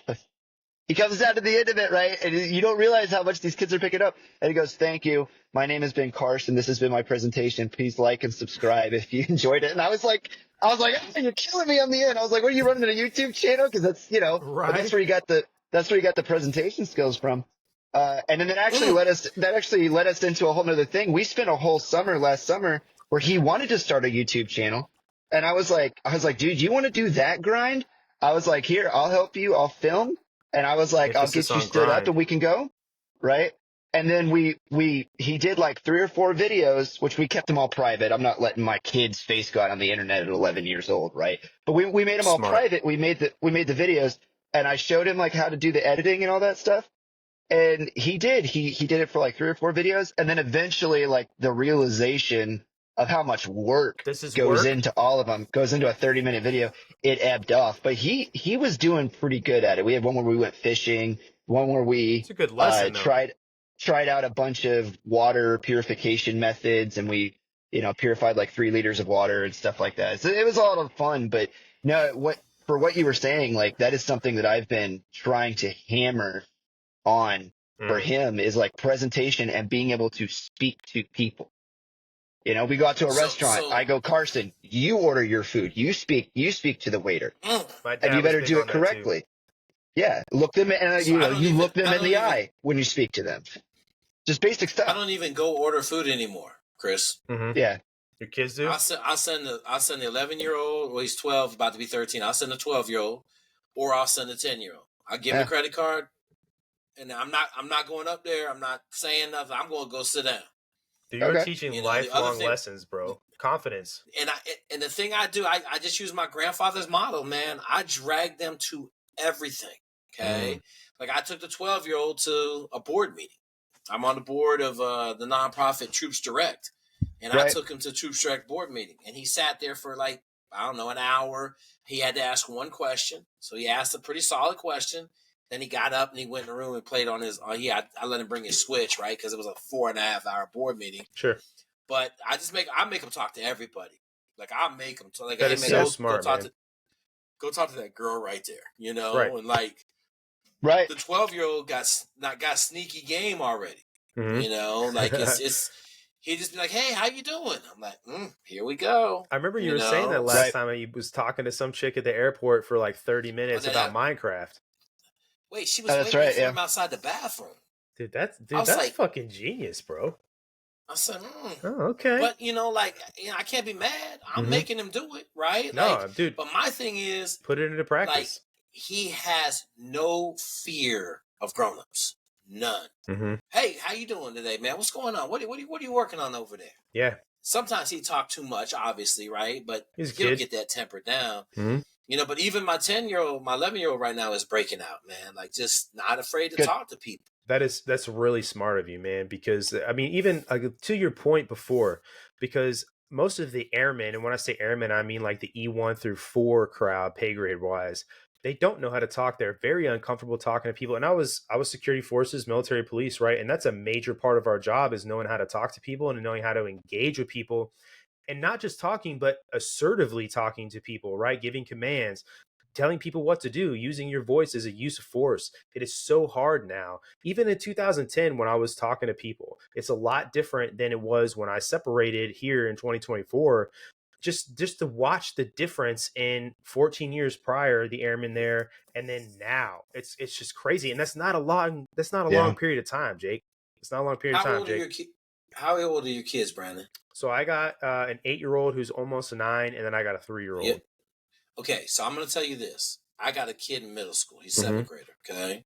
comes down to the end of it, right? And you don't realize how much these kids are picking up. And he goes, thank you. My name has been Carson. This has been my presentation. Please like and subscribe if you enjoyed it. And I was like, oh, you're killing me on the end. I was like, what are you running a YouTube channel? Because but Right. that's where you got the presentation skills from. And then that actually led us into a whole nother thing. We spent a whole last summer where he wanted to start a YouTube channel. And I was like, dude, you want to do that grind? I was like, here, I'll help you. I'll film. And I was like, Emphasis I'll get you on stood up grind. and we can go. Right. And then he did like 3 or 4 videos, which we kept them all private. I'm not letting my kid's face go out on the internet at 11 years old. Right. But we made them all Smart. private. We made the videos and I showed him like how to do the editing and all that stuff. And he did it for like 3 or 4 videos. And then eventually like the realization of how much work This is goes work? into all of them, goes into a 30-minute video, it ebbed off. But he was doing pretty good at it. We had one where we went fishing, one where we It's a good lesson, though. tried out a bunch of water purification methods, and we purified like 3 liters of water and stuff like that. So it was a lot of fun. But no, for what you were saying, like that is something that I've been trying to hammer on for him is like presentation and being able to speak to people. We go out to a restaurant. I go, Carson, you order your food. You speak to the waiter, My dad and you was better big do on it that, too. correctly. Yeah, look them and So you look them in the eye when you speak to them. Just basic I stuff. don't even go order food anymore, Chris. Mm-hmm. Yeah. Your kids do? I'll send the 11-year-old. Well, he's 12, about to be 13. I'll send the 12-year-old, or I'll send the 10-year-old. I give him a credit card, and I'm not going up there. I'm not saying nothing. I'm going to go sit down. Dude, you're teaching lifelong lessons, bro. Confidence. And the thing I do, I just use my grandfather's model, man. I drag them to everything. Okay, like I took the 12-year-old to a board meeting. I'm on the board of the nonprofit Troops Direct, and I took him to Troops Direct board meeting, and he sat there for like an hour. He had to ask one question, so he asked a pretty solid question. Then he got up and he went in the room and played on his. I let him bring his Switch, right, because it was a 4.5-hour board meeting. Sure. But I make him talk to everybody. Like I make him talk. Like, that hey, is man, so smart, man. Go talk to that girl right there. Right. And like. Right. The 12-year-old got sneaky game already. Mm-hmm. Like it's he'd just be like, "Hey, how you doing?" I'm like, "Here we go." I remember you were saying that last time he was talking to some chick at the airport for like 30 minutes about Minecraft. Wait, she was waiting for him outside the bathroom. Dude, that's like, fucking genius, bro. I said, "Oh, okay." But I can't be mad. I'm making him do it, right? No, dude. But my thing is, put it into practice. Like, he has no fear of grown-ups. None. Mm-hmm. Hey, how you doing today, man? What's going on? What are you working on over there? Yeah. Sometimes he talked too much, obviously, right? But he'll get that temper down. Mm-hmm. But even my 10-year-old, my 11-year-old right now is breaking out, man. Like, just not afraid to talk to people. That's really smart of you, man. Because I mean, even to your point before, because most of the airmen, and when I say airmen, I mean like the E1 through 4 crowd, pay grade wise, they don't know how to talk. They're very uncomfortable talking to people. And I was security forces, military police, right? And that's a major part of our job, is knowing how to talk to people and knowing how to engage with people, and not just talking, but assertively talking to people, right? Giving commands, telling people what to do, using your voice as a use of force. It is so hard now. Even in 2010, when I was talking to people, it's a lot different than it was when I separated here in 2024. Just to watch the difference in 14 years prior, the airmen there, and then now, it's just crazy. And that's not a long period of time, Jake. It's not a long period of time, Jake. How old are your kids, Brandon? So I got an 8-year-old who's almost a 9, and then I got a 3-year-old. Yeah. Okay, so I'm going to tell you this. I got a kid in middle school. He's Mm-hmm. 7th grader. Okay.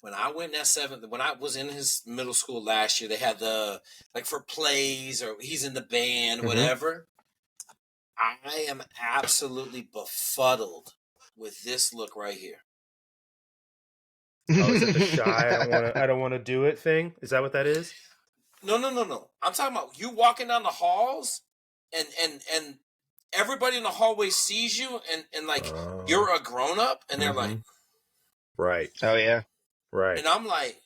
When I went in when I was in his middle school last year, they had for plays or he's in the band, Mm-hmm. whatever. I am absolutely befuddled with this look right here. Oh, is it the shy? I don't want to do it thing. Is that what that is? No. I'm talking about you walking down the halls, and everybody in the hallway sees you, and like you're a grown up, and they're like, right. Oh yeah. Right. And I'm like,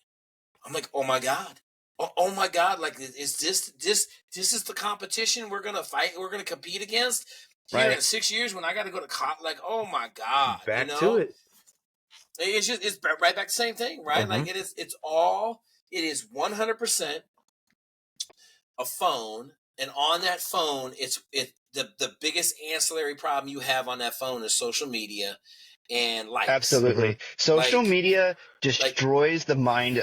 oh my God. Oh my God! Like, is this is the competition we're gonna fight? We're gonna compete against here in 6 years when I got to go to college? Like, oh my God! Back to it. It's right back to the same thing, right? Like it is 100% a phone, and on that phone, the biggest ancillary problem you have on that phone is social media and likes. Absolutely. Social media destroys the minds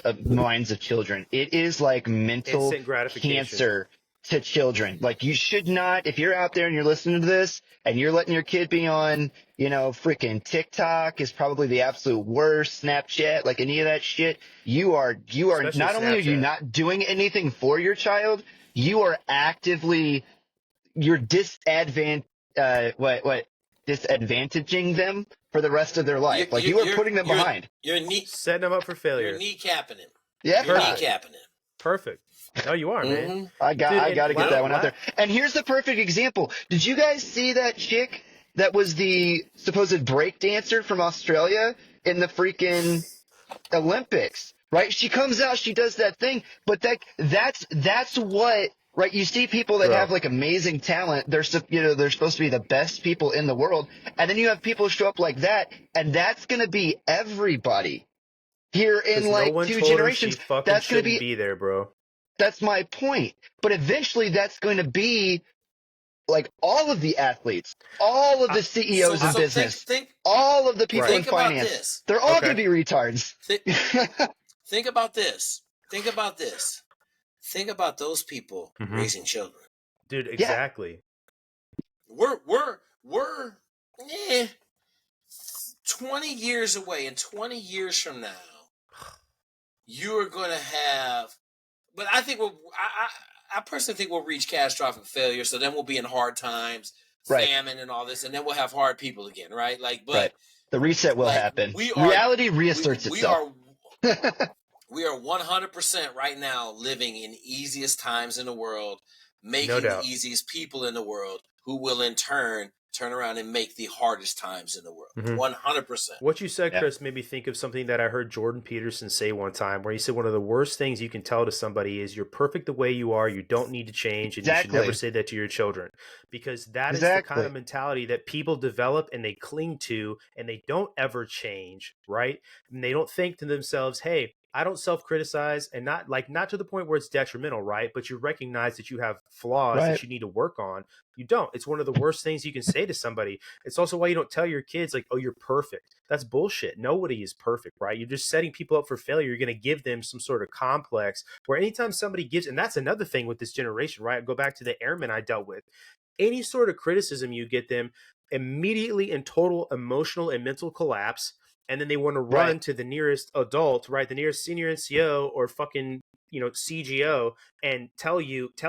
of children. It is like mental instant gratification. Cancer to children. Like, you should not, if you're out there and you're listening to this and you're letting your kid be on, freaking TikTok is probably the absolute worst, Snapchat, like any of that shit. You are Especially not only are you Snapchat. not doing anything for your child, you are actively, you're disadvantaging them for the rest of their life. You are putting them behind. You're setting them up for failure. You're kneecapping him. Yeah. You're kneecapping him. Perfect. No, you are, man. I got to get that one out there. And here's the perfect example. Did you guys see that chick that was the supposed break dancer from Australia in the freaking Olympics? Right? She comes out, she does that thing, but that's what. Right, you see people that have like amazing talent. They're supposed to be the best people in the world, and then you have people show up like that, and that's going to be everybody here in like 2 generations. That's going to be there, bro. That's my point. But eventually, that's going to be like all of the athletes, all of the CEOs in business, all of the people in finance. They're all going to be retards. Think about this. Think about this. Think about those people raising children. Dude, exactly. Yeah. We're 20 years away, and 20 years from now, you are going to have, but I think I personally think we'll reach catastrophic failure, so then we'll be in hard times, famine and all this, and then we'll have hard people again, right? The reset will happen. Reality reasserts itself. We are 100% right now living in easiest times in the world, making the easiest people in the world, who will in turn around and make the hardest times in the world. 100%. What you said, Chris, made me think of something that I heard Jordan Peterson say one time, where he said one of the worst things you can tell to somebody is you're perfect the way you are. You don't need to change. And you should never say that to your children, because that is the kind of mentality that people develop and they cling to, and they don't ever change, right? And they don't think to themselves, hey, I don't self-criticize, and not to the point where it's detrimental, right? But you recognize that you have flaws that you need to work on. You don't. It's one of the worst things you can say to somebody. It's also why you don't tell your kids, like, oh, you're perfect. That's bullshit. Nobody is perfect, right? You're just setting people up for failure. You're going to give them some sort of complex where anytime somebody gives, and that's another thing with this generation, right? I go back to the airmen I dealt with. Any sort of criticism you get them, immediately in total emotional and mental collapse. And then they want to run to the nearest adult, right? The nearest senior NCO or fucking, CGO, and tell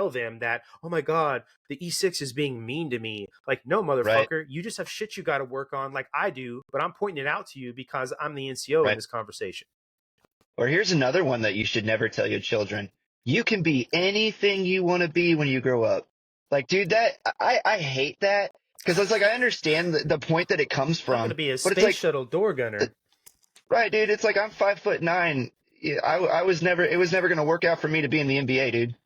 them that, oh my God, the E6 is being mean to me. Like, no, motherfucker, you just have shit you got to work on, like I do, but I'm pointing it out to you because I'm the NCO in this conversation. Or here's another one that you should never tell your children. You can be anything you want to be when you grow up. Like, dude, that I hate that. Because it's like, I understand the point that it comes from. I'm going to be a space shuttle door gunner. Right, dude. It's like, I'm 5'9". It was never going to work out for me to be in the NBA, dude.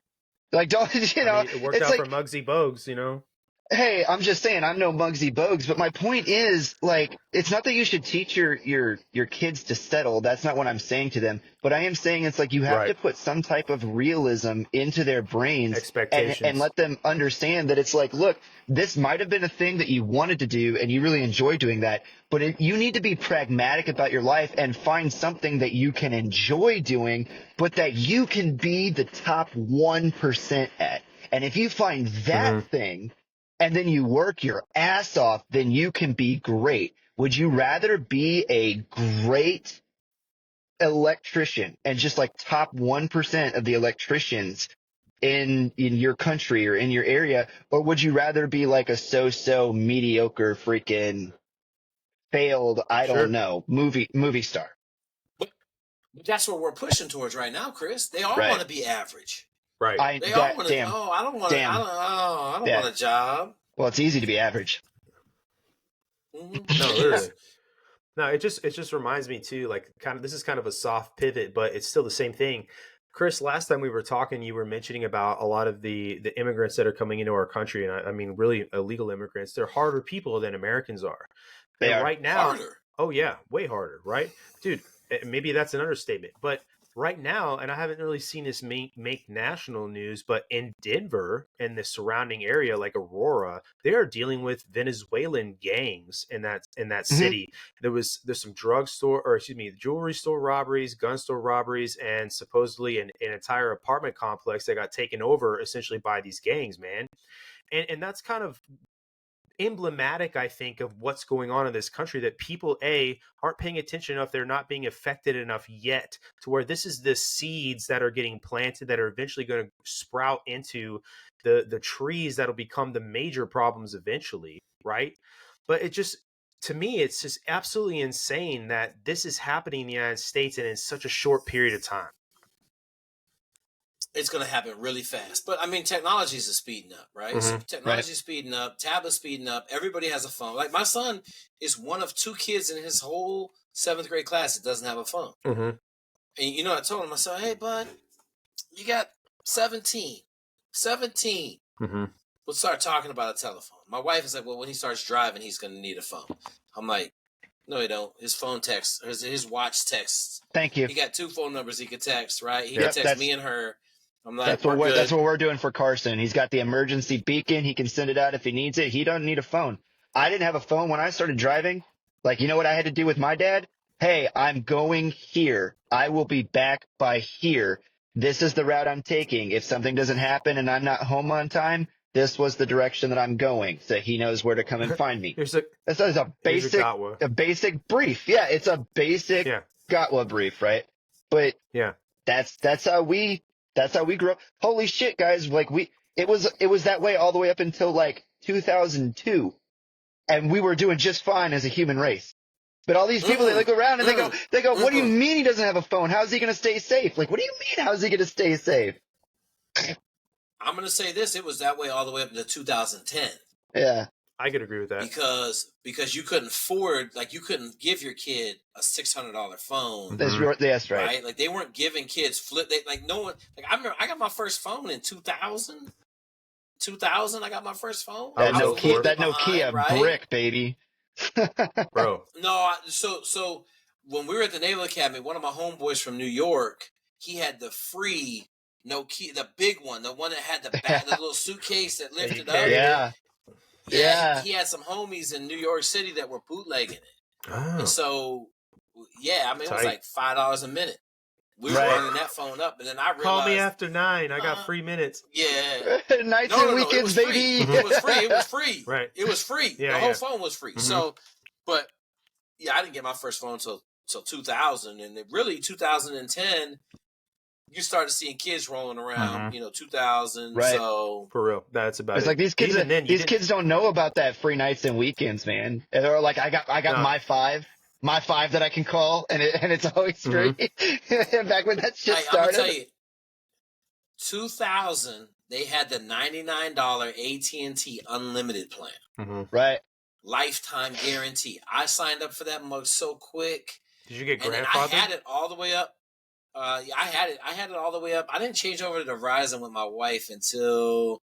Like, don't, it worked out for Muggsy Bogues, Hey, I'm just saying, I'm no Muggsy Bogues, but my point is, like, it's not that you should teach your kids to settle. That's not what I'm saying to them. But I am saying it's like you have to put some type of realism into their brains and let them understand that it's like, look, this might have been a thing that you wanted to do and you really enjoy doing that, but you need to be pragmatic about your life and find something that you can enjoy doing, but that you can be the top 1% at. And if you find that thing, and then you work your ass off, then you can be great. Would you rather be a great electrician and just like top 1% of the electricians in your country or in your area, or would you rather be like a so-so mediocre freaking failed, I don't Sure. know, movie star? But that's what we're pushing towards right now, Chris. They all Right. want to be average. Right. They all want to. Oh, I don't want. Damn. I don't Yeah. want a job. Well, it's easy to be average. Mm-hmm. No, literally. No, it just reminds me too, like this is kind of a soft pivot, but it's still the same thing. Chris, last time we were talking, you were mentioning about a lot of the immigrants that are coming into our country, and I mean really illegal immigrants. They're harder people than Americans are. They are. Right now, Harder. Oh yeah, way harder, right, dude? Maybe that's an understatement, but right now, and I haven't really seen this make national news, but in Denver and the surrounding area, like Aurora, they are dealing with Venezuelan gangs in that city. There's some jewelry store robberies, gun store robberies, and supposedly an entire apartment complex that got taken over essentially by these gangs, man. And that's kind of emblematic, I think, of what's going on in this country, that people aren't paying attention enough. They're not being affected enough yet to where this is the seeds that are getting planted that are eventually going to sprout into the trees that'll become the major problems eventually, right? But to me, it's just absolutely insane that this is happening in the United States and in such a short period of time. It's going to happen really fast. But I mean, technology is speeding up, right? So technology is speeding up, tablets speeding up. Everybody has a phone. Like my son is one of 2 kids in his whole 7th grade class that doesn't have a phone. And you know, I told him, I said, hey, bud, you got 17. We'll start talking about a telephone. My wife is like, well, when he starts driving, he's going to need a phone. I'm like, no, he don't. His phone texts, his watch texts. Thank you. He got 2 phone numbers he could text, right? He can text me and her. I'm like, that's what we're doing for Carson. He's got the emergency beacon. He can send it out if he needs it. He doesn't need a phone. I didn't have a phone when I started driving. Like, you know what I had to do with my dad? Hey, I'm going here. I will be back by here. This is the route I'm taking. If something doesn't happen and I'm not home on time, this was the direction that I'm going. So he knows where to come and find me. This is a basic brief. Yeah, it's a basic Gatwa brief, right? But that's how we grew up. Holy shit, guys! Like it was that way all the way up until like 2002, and we were doing just fine as a human race. But all these people, they look around and they go, what do you mean he doesn't have a phone? How's he going to stay safe? Like, what do you mean? How's he going to stay safe? I'm going to say this: it was that way all the way up to 2010. Yeah, I could agree with that because you couldn't afford, like, you couldn't give your kid a $600 phone. That's right. Right? Like, they weren't giving kids no one. Like, I remember I got my first phone in 2000. 2000, I got my first phone. That Nokia right? brick, baby. Bro. No, so when we were at the Naval Academy, one of my homeboys from New York, he had the free Nokia, the big one, the one that had the little suitcase that lifted up. Yeah. He had some homies in New York City that were bootlegging it. Oh. And so, yeah, I mean, it was like $5 a minute. We were running that phone up, and then I realized... Call me after 9. I got free minutes. Yeah. Nights and weekends, baby. It was free. Right. It was free. Yeah, the whole phone was free. So, but, yeah, I didn't get my first phone until 2000. And really, 2010, you started seeing kids rolling around, 2000. Right. So, for real. That's about it. It's like these kids don't know about that free nights and weekends, man. They're like, I got my five that I can call, and it's always free. Back when that shit started. I'm gonna tell you, 2000, they had the $99 AT&T unlimited plan. Right. Lifetime guarantee. I signed up for that mug so quick. Did you get grandfathered? And I had it all the way up. I had it all the way up. I didn't change over to Verizon with my wife until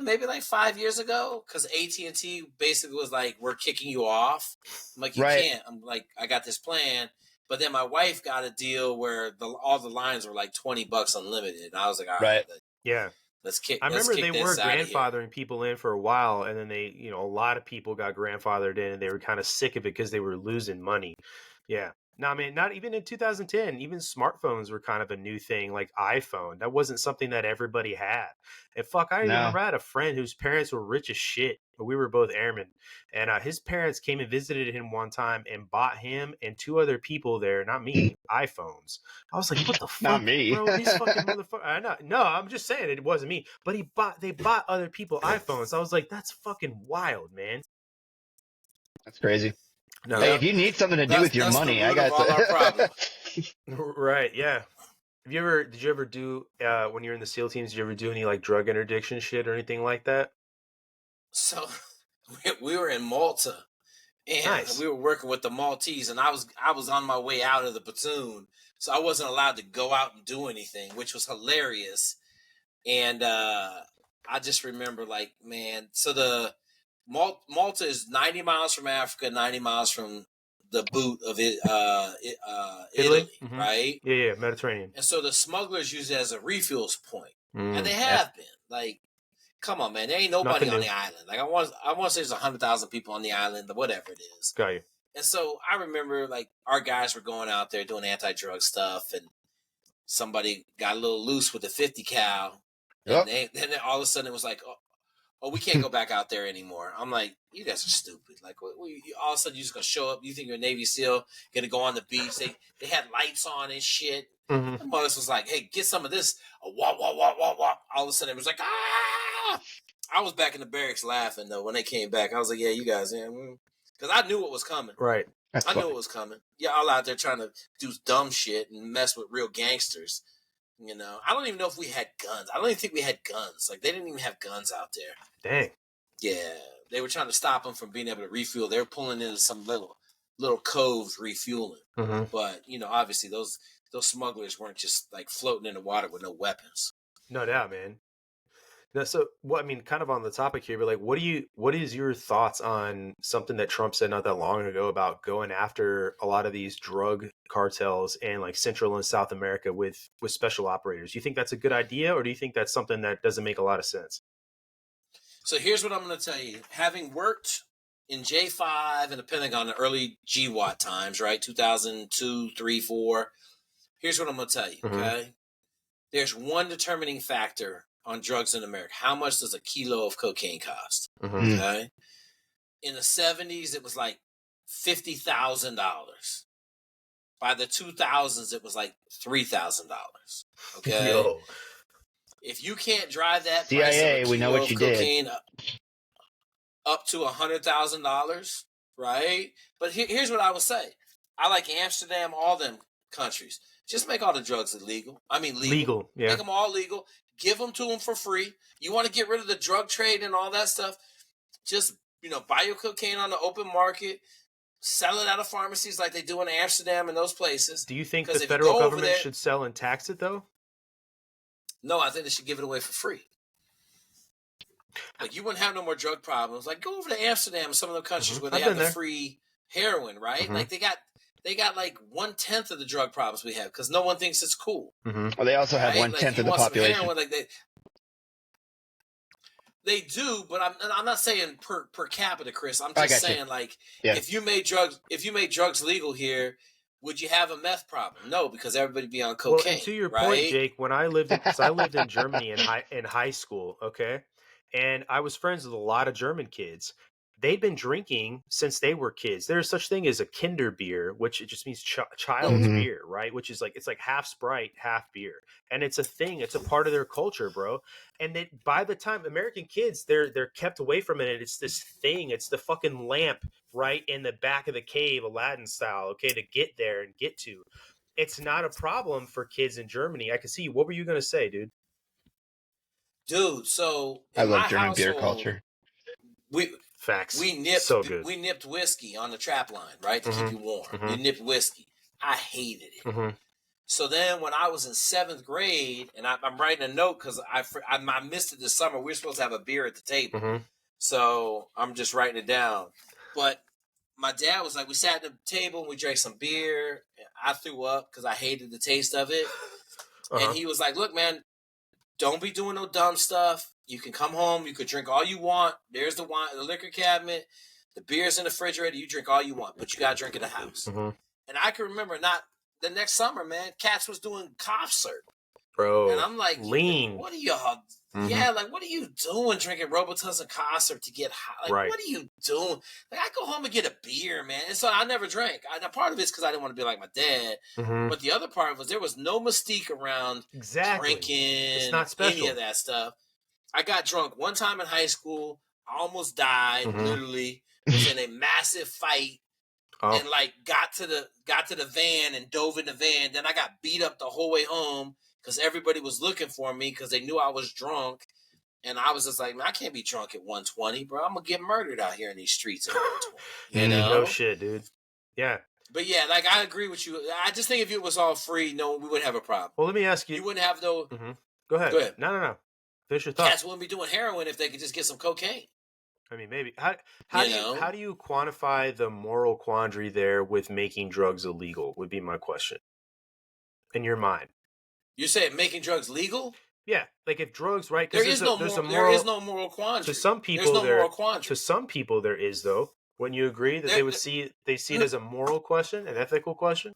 maybe like 5 years ago, because AT&T basically was like, we're kicking you off. I'm like, you can't. I'm like, I got this plan. But then my wife got a deal where all the lines were like $20 unlimited. And I was like, all right. Let's kick. I remember they were grandfathering people in for a while, and then a lot of people got grandfathered in, and they were kind of sick of it because they were losing money. Yeah. Nah, man, not even in 2010. Even smartphones were kind of a new thing, like iPhone. That wasn't something that everybody had. And fuck, I No. remember I had a friend whose parents were rich as shit, but we were both airmen. And his parents came and visited him one time and bought him and two other people there, not me, iPhones. I was like, what the Not fuck, me. bro? These fucking motherfuckers. I know. No, I'm just saying it wasn't me. But they bought other people iPhones. I was like, that's fucking wild, man. That's crazy. No, Hey, Yep. if you need something to do with your That's the money, I root of got all our problems. right, yeah. Did you ever do when you're in the SEAL teams, did you ever do any like drug interdiction shit or anything like that? So we were in Malta, and Nice. we were working with the Maltese, and I was on my way out of the platoon, so I wasn't allowed to go out and do anything, which was hilarious. And I just remember, like, man, so the Malta is 90 miles from Africa, 90 miles from the boot of Italy, Mm-hmm. right? Yeah, Mediterranean. And so the smugglers use it as a refuels point, and they Yeah. have been. Like, come on, man, there ain't nobody Nothing on new. the island. Like, I want to say there's 100,000 people on the island, or whatever it is. Got you. And so I remember, like, our guys were going out there doing anti-drug stuff, and somebody got a little loose with a 50 cal, and Yep. then all of a sudden it was like, oh, we can't go back out there anymore. I'm like, you guys are stupid. Like, all of a sudden you're just gonna show up. You think you're a Navy SEAL, gonna go on the beach? They had lights on and shit. Mm-hmm. The mothers was like, hey, get some of this. Wah, wah, wah, wah, wah. All of a sudden it was like, ah! I was back in the barracks laughing though when they came back. I was like, yeah, you guys, because I knew what was coming. Right. That's I knew funny. it was coming. Y'all out there trying to do dumb shit and mess with real gangsters. You know, I don't even know if we had guns. I don't even think we had guns. Like, they didn't even have guns out there. Dang. Yeah, they were trying to stop them from being able to refuel. They were pulling into some little coves refueling. Mm-hmm. But you know, obviously those smugglers weren't just like floating in the water with no weapons. No doubt, man. Now, so what I mean, kind of on the topic here, but like, what is your thoughts on something that Trump said not that long ago about going after a lot of these drug cartels in like Central and South America with special operators? Do you think that's a good idea, or do you think that's something that doesn't make a lot of sense? So here's what I'm going to tell you. Having worked in J5 and the Pentagon in early GWAT times, right, 2002, 3, 4. Here's what I'm going to tell you. Mm-hmm. Okay, there's one determining factor on drugs in America. How much does a kilo of cocaine cost? Mm-hmm. Okay. In the 70s, it was like $50,000. By the 2000s, it was like $3,000. Okay. Yo. If you can't drive that CIA, price of a we know kilo what of you did. cocaine up to $100,000, right? But here's what I would say. I like Amsterdam, all them countries. Just make all the drugs illegal. I mean, legal. Yeah. Make them all legal. Give them to them for free. You want to get rid of the drug trade and all that stuff? Just, buy your cocaine on the open market, sell it out of pharmacies like they do in Amsterdam and those places. Do you think the Because if you federal go over government there- should sell and tax it though? No, I think they should give it away for free. Like, you wouldn't have no more drug problems. Like, go over to Amsterdam and some of the countries where they I've have been the there. free heroin, right? Mhm. Like, they got like 1/10 of the drug problems we have because no one thinks it's cool. Mm-hmm. Well, they also have Right? 1/10 Like, of you the want some population. heroin, like they do, but I'm not saying per capita, Chris. I'm I just got you. saying, like, Yeah. if you made drugs legal here, would you have a meth problem? No, because everybody be on cocaine. Well, and to your right? point, Jake, when I lived in Germany in high school, okay, and I was friends with a lot of German kids. They'd been drinking since they were kids. There's such thing as a Kinder beer, which it just means child's Mhm. beer, right? Which is like it's like half Sprite, half beer, and it's a thing. It's a part of their culture, bro. And then by the time American kids, they're kept away from it. And it's this thing. It's the fucking lamp right in the back of the cave, Aladdin style. Okay, to get there and get to. It's not a problem for kids in Germany. I can see. What were you gonna say, dude? Dude, so I in love my German beer household, culture. Facts. We nipped so good. We nipped whiskey on the trap line, right, to Mhm. keep you warm. Mhm. You nipped whiskey. I hated it. Mm-hmm. So then, when I was in 7th grade, and I'm writing a note because I missed it this summer. We were supposed to have a beer at the table, Mm-hmm. so I'm just writing it down. But my dad was like, we sat at the table and we drank some beer. And I threw up because I hated the taste of it. Uh-huh. And he was like, look, man, don't be doing no dumb stuff. You can come home. You could drink all you want. There's the wine, the liquor cabinet. The beer's in the refrigerator. You drink all you want, but you got to drink in the house. Mm-hmm. And I can remember the next summer, man, cats was doing cough syrup. Bro, and I'm like, lean. What are y'all? Yeah, like, what are you doing drinking Robitussin cough syrup to get high? Like, what are you doing? Like, I go home and get a beer, man. And so I never drank. Part of it's because I didn't want to be like my dad. But the other part was there was no mystique around drinking, it's not special. Any of that stuff. I got drunk one time in high school. I almost died, literally. Was in a massive fight. And like got to the van and dove in the van. Then I got beat up the whole way home because everybody was looking for me because they knew I was drunk. And I was just like, man, I can't be drunk at 120, bro. I'm gonna get murdered out here in these streets at 120. You know? No shit, dude. Yeah. But yeah, like I agree with you. I just think if it was all free, no, we wouldn't have a problem. Well, let me ask you. You wouldn't have no. Go ahead. No. Finish your thoughts. Cats wouldn't be doing heroin if they could just get some cocaine. I mean, maybe. How do you quantify the moral quandary there with making drugs illegal? Would be my question. In your mind, you saying making drugs legal? Yeah, like if drugs, right? There is no moral quandary. To some people, moral quandary. To some people, there is though. Wouldn't you agree that they see it as a moral question, an ethical question?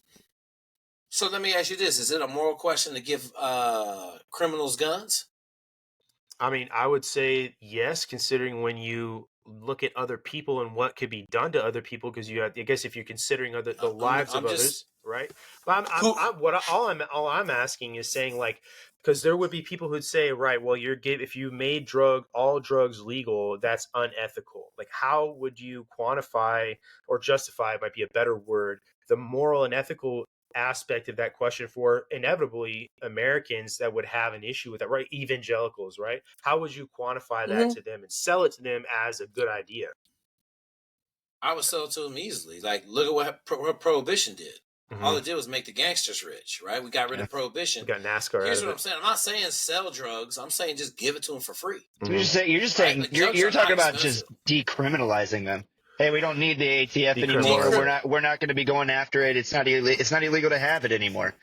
So let me ask you this: is it a moral question to give criminals guns? I mean, I would say yes, considering when you look at other people and what could be done to other people, because I guess if you're considering the lives of others, right? But all I'm asking is saying, like, because there would be people who'd say, right, well, if you made all drugs legal, that's unethical. Like, how would you quantify or justify, might be a better word, the moral and ethical aspect of that question for inevitably Americans that would have an issue with that, right? Evangelicals, right? How would you quantify that to them and sell it to them as a good idea? I would sell it to them easily. Like, look at what Prohibition did. All it did was make the gangsters rich, right? We got rid of Prohibition. We got NASCAR. Here's what I'm saying. I'm not saying sell drugs. I'm saying just give it to them for free. You're just saying you're talking about just decriminalizing them. Hey, we don't need the ATF anymore. We're not going to be going after it. It's not illegal to have it anymore.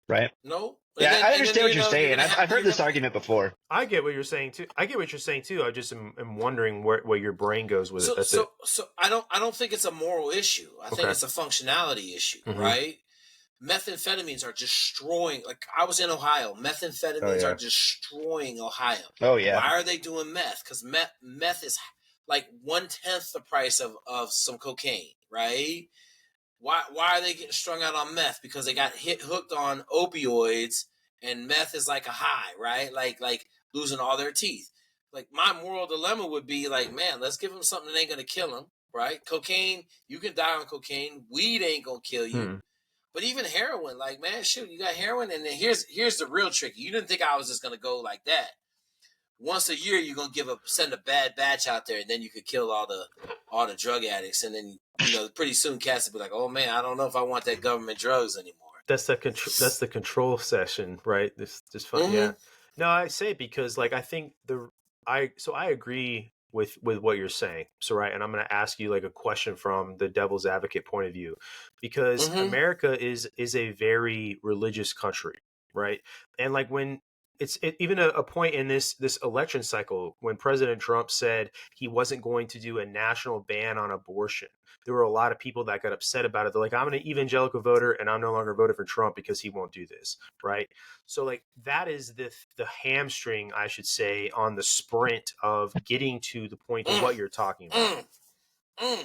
Right? No. Yeah, I understand what you're saying. I've heard this argument before. I get what you're saying too. I just am wondering where your brain goes with it. So I don't think it's a moral issue. I think it's a functionality issue, right? Methamphetamines are destroying. Like, I was in Ohio. Methamphetamines are destroying Ohio. Oh yeah. Why are they doing meth? Because meth is like 1/10 the price of some cocaine, right? Why are they getting strung out on meth? Because they got hooked on opioids, and meth is like a high, right? Like losing all their teeth. Like, my moral dilemma would be like, man, let's give them something that ain't gonna kill them, right? Cocaine, you can die on cocaine. Weed ain't gonna kill you. But even heroin, like, man, shoot, you got heroin, and then here's the real trick. You didn't think I was just gonna go like that. Once a year, you're gonna send a bad batch out there, and then you could kill all the drug addicts, and then pretty soon cats will be like, oh man, I don't know if I want that government drugs anymore. That's the control session, right? This fun, yeah. No, I say it because, like, I think I agree with what you're saying. So, right, and I'm going to ask you like a question from the devil's advocate point of view, because America is a very religious country, right? And like when even a point in this election cycle when President Trump said he wasn't going to do a national ban on abortion, there were a lot of people that got upset about it. They're like, I'm an evangelical voter and I'm no longer voting for Trump because he won't do this, right? So like that is the hamstring, I should say, on the sprint of getting to the point of what you're talking about.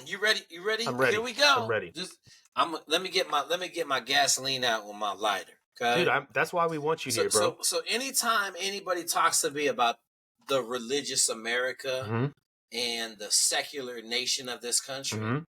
You ready? I'm ready. Here we go. I'm ready. Let me get my gasoline out with my lighter. Okay? Dude, that's why we want you here, bro. So anytime anybody talks to me about the religious America and the secular nation of this country,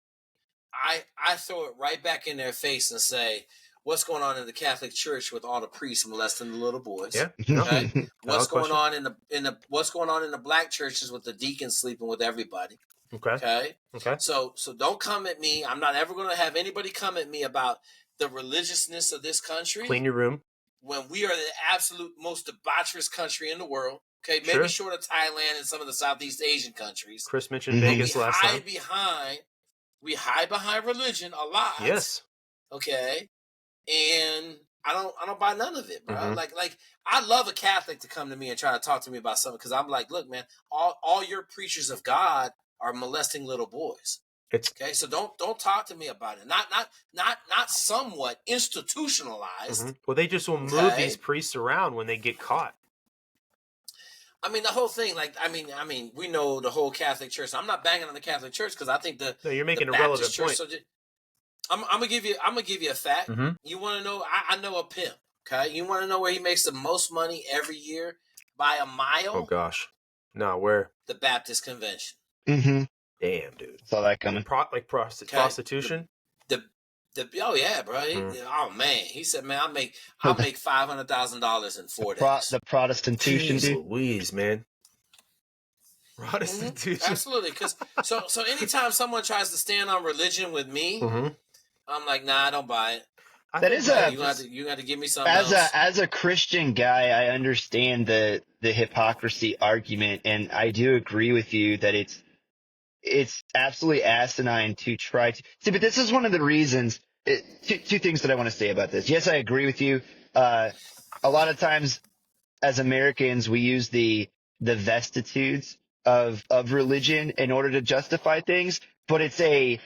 I throw it right back in their face and say, what's going on in the Catholic Church with all the priests molesting the little boys? Yeah. Okay? What's going on in the black churches with the deacons sleeping with everybody? Okay. So don't come at me. I'm not ever going to have anybody come at me about the religiousness of this country. Clean your room. When we are the absolute most debaucherous country in the world. Okay, maybe short of Thailand and some of the Southeast Asian countries. Chris mentioned Vegas last time. We hide behind religion a lot. Yes. Okay. And I don't buy none of it, bro. Like I love a Catholic to come to me and try to talk to me about something, because I'm like, look, man, all your preachers of God are molesting little boys. Okay, so don't talk to me about it. Not somewhat institutionalized. Mm-hmm. Well, they just will move these priests around when they get caught. I mean, the whole thing, like, I mean, we know the whole Catholic Church. I'm not banging on the Catholic Church because I think you're making the a relevant Church, point. so I'm gonna give you a fact. Mm-hmm. You want to know? I know a pimp. Okay, you want to know where he makes the most money every year by a mile? Oh gosh, no, where? The Baptist Convention. Mm-hmm. Damn, dude. Saw that coming. Prostitution. Oh yeah, bro. Oh man, he said, man, I'll make $500,000 in 4 days. The Protestantution, Jeez dude. Louise, man. Protestantution. Mm-hmm. Absolutely, because so anytime someone tries to stand on religion with me, I'm like, nah, I don't buy it. You got to give me something else. As a Christian guy, I understand the hypocrisy argument, and I do agree with you that it's absolutely asinine to try to see. But this is one of the reasons. Two things that I want to say about this. Yes, I agree with you. A lot of times, as Americans, we use the vestitudes of religion in order to justify things, but it's a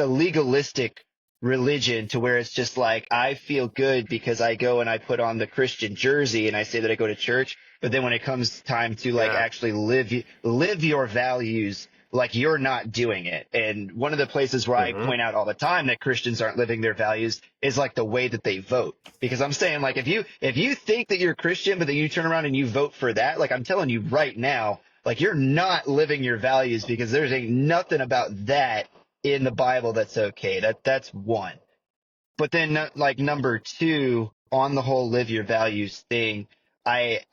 legalistic religion to where it's just like, I feel good because I go and I put on the Christian jersey and I say that I go to church, but then when it comes time to actually live your values, like, you're not doing it. And one of the places where I point out all the time that Christians aren't living their values is like the way that they vote. Because I'm saying, like, if you think that you're Christian, but then you turn around and you vote for that, like, I'm telling you right now, like, you're not living your values, because there's ain't nothing about that in the Bible that's okay. That's one. But then, like, number two, on the whole live your values thing, I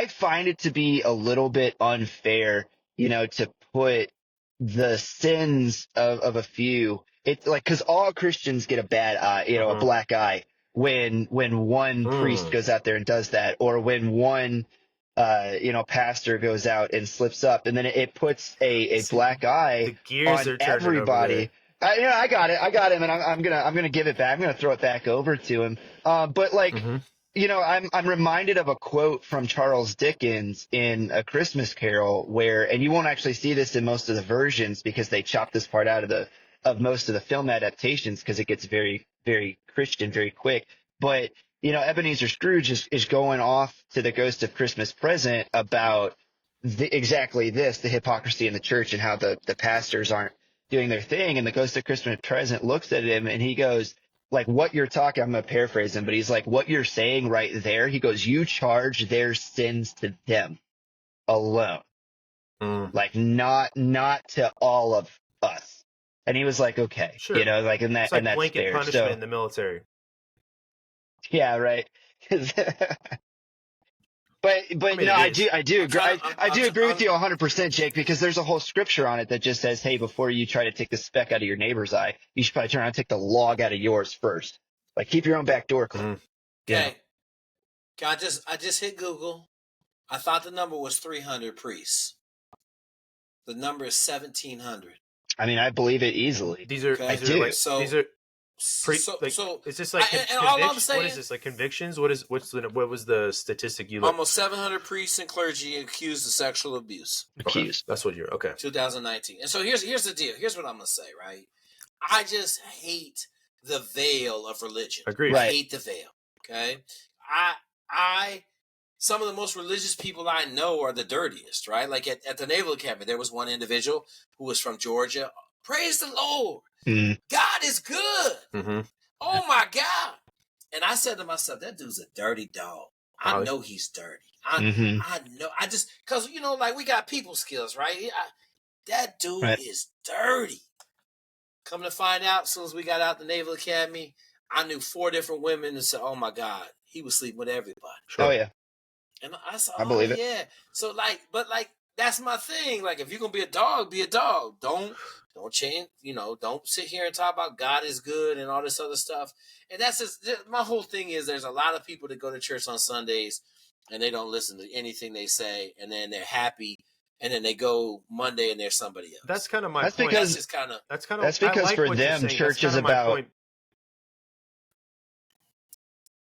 find it to be a little bit unfair, to put the sins of a few. It's like, because all Christians get a bad eye, a black eye when one priest goes out there and does that, or when one pastor goes out and slips up, and then it puts a black eye on everybody. I got him, and I'm gonna give it back. I'm gonna throw it back over to him. But like, I'm reminded of a quote from Charles Dickens in A Christmas Carol, and you won't actually see this in most of the versions because they chop this part out of most of the film adaptations because it gets very, very Christian very quick. But Ebenezer Scrooge is going off to the Ghost of Christmas Present about exactly this, the hypocrisy in the church and how the pastors aren't doing their thing. And the Ghost of Christmas Present looks at him and he goes, like, what you're talking, I'm going to paraphrase him, but he's like, what you're saying right there, he goes, you charge their sins to them alone. Like, not to all of us. And he was like, okay, sure. Like, and that, it's like and that's blanket fair. punishment in the military. Yeah, right. But no, I do agree. I do agree with you 100%, Jake, because there's a whole scripture on it that just says, hey, before you try to take the speck out of your neighbor's eye, you should probably turn around and take the log out of yours first. Like, keep your own back door clean. Okay. I just hit Google. I thought the number was 300 priests. The number is 1,700. I mean, I believe it easily. These are is this like all I'm saying, what is this, like convictions? What was the statistic you looked? Almost 700 priests and clergy accused of sexual abuse. Accused. That's what you're 2019. And so here's the deal. Here's what I'm gonna say, right? I just hate the veil of religion. Agreed. I hate the veil. Okay. Some of the most religious people I know are the dirtiest, right? Like at the Naval Academy, there was one individual who was from Georgia. Praise the Lord. God is good. Oh my God. And I said to myself, that dude's a dirty dog. I know he's dirty. I know. I just, because, like, we got people skills, right? That dude is dirty. Come to find out, as soon as we got out the Naval Academy, I knew 4 different women and said, oh my God, he was sleeping with everybody. Sure. Oh, yeah. And I said, I believe it. Yeah. So, that's my thing. Like, if you're going to be a dog, be a dog. Don't change, don't sit here and talk about God is good and all this other stuff. And that's just, my whole thing is there's a lot of people that go to church on Sundays and they don't listen to anything they say, and then they're happy, and then they go Monday and they're somebody else. That's kind of my point. Because, that's because for them, church is about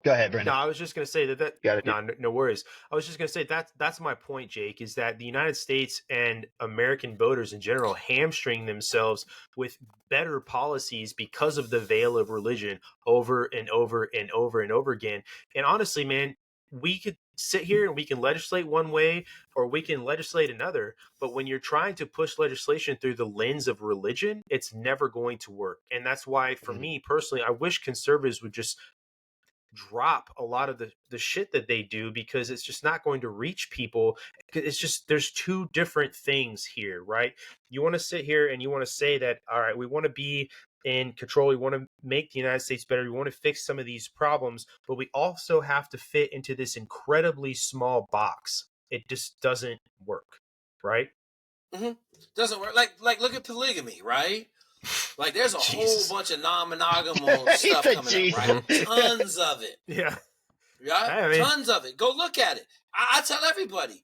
Go ahead, No, Brendan. I was just going to say that Got it. no worries. I was just going to say that's my point, Jake, is that the United States and American voters in general hamstring themselves with better policies because of the veil of religion over and over and over and over again. And honestly, man, we could sit here and we can legislate one way or we can legislate another, but when you're trying to push legislation through the lens of religion, it's never going to work. And that's why, for me personally, I wish conservatives would just drop a lot of the shit that they do, because it's just not going to reach people. It's just, there's two different things here, right? You want to sit here and you want to say that, all right, we want to be in control, we want to make the United States better, we want to fix some of these problems, but we also have to fit into this incredibly small box. It just doesn't work, right? Doesn't work. Like look at polygamy, right? Like there's a Jesus. whole bunch of non-monogamous stuff coming up, right? Tons of it. Yeah. Right? I mean, tons of it. Go look at it. I tell everybody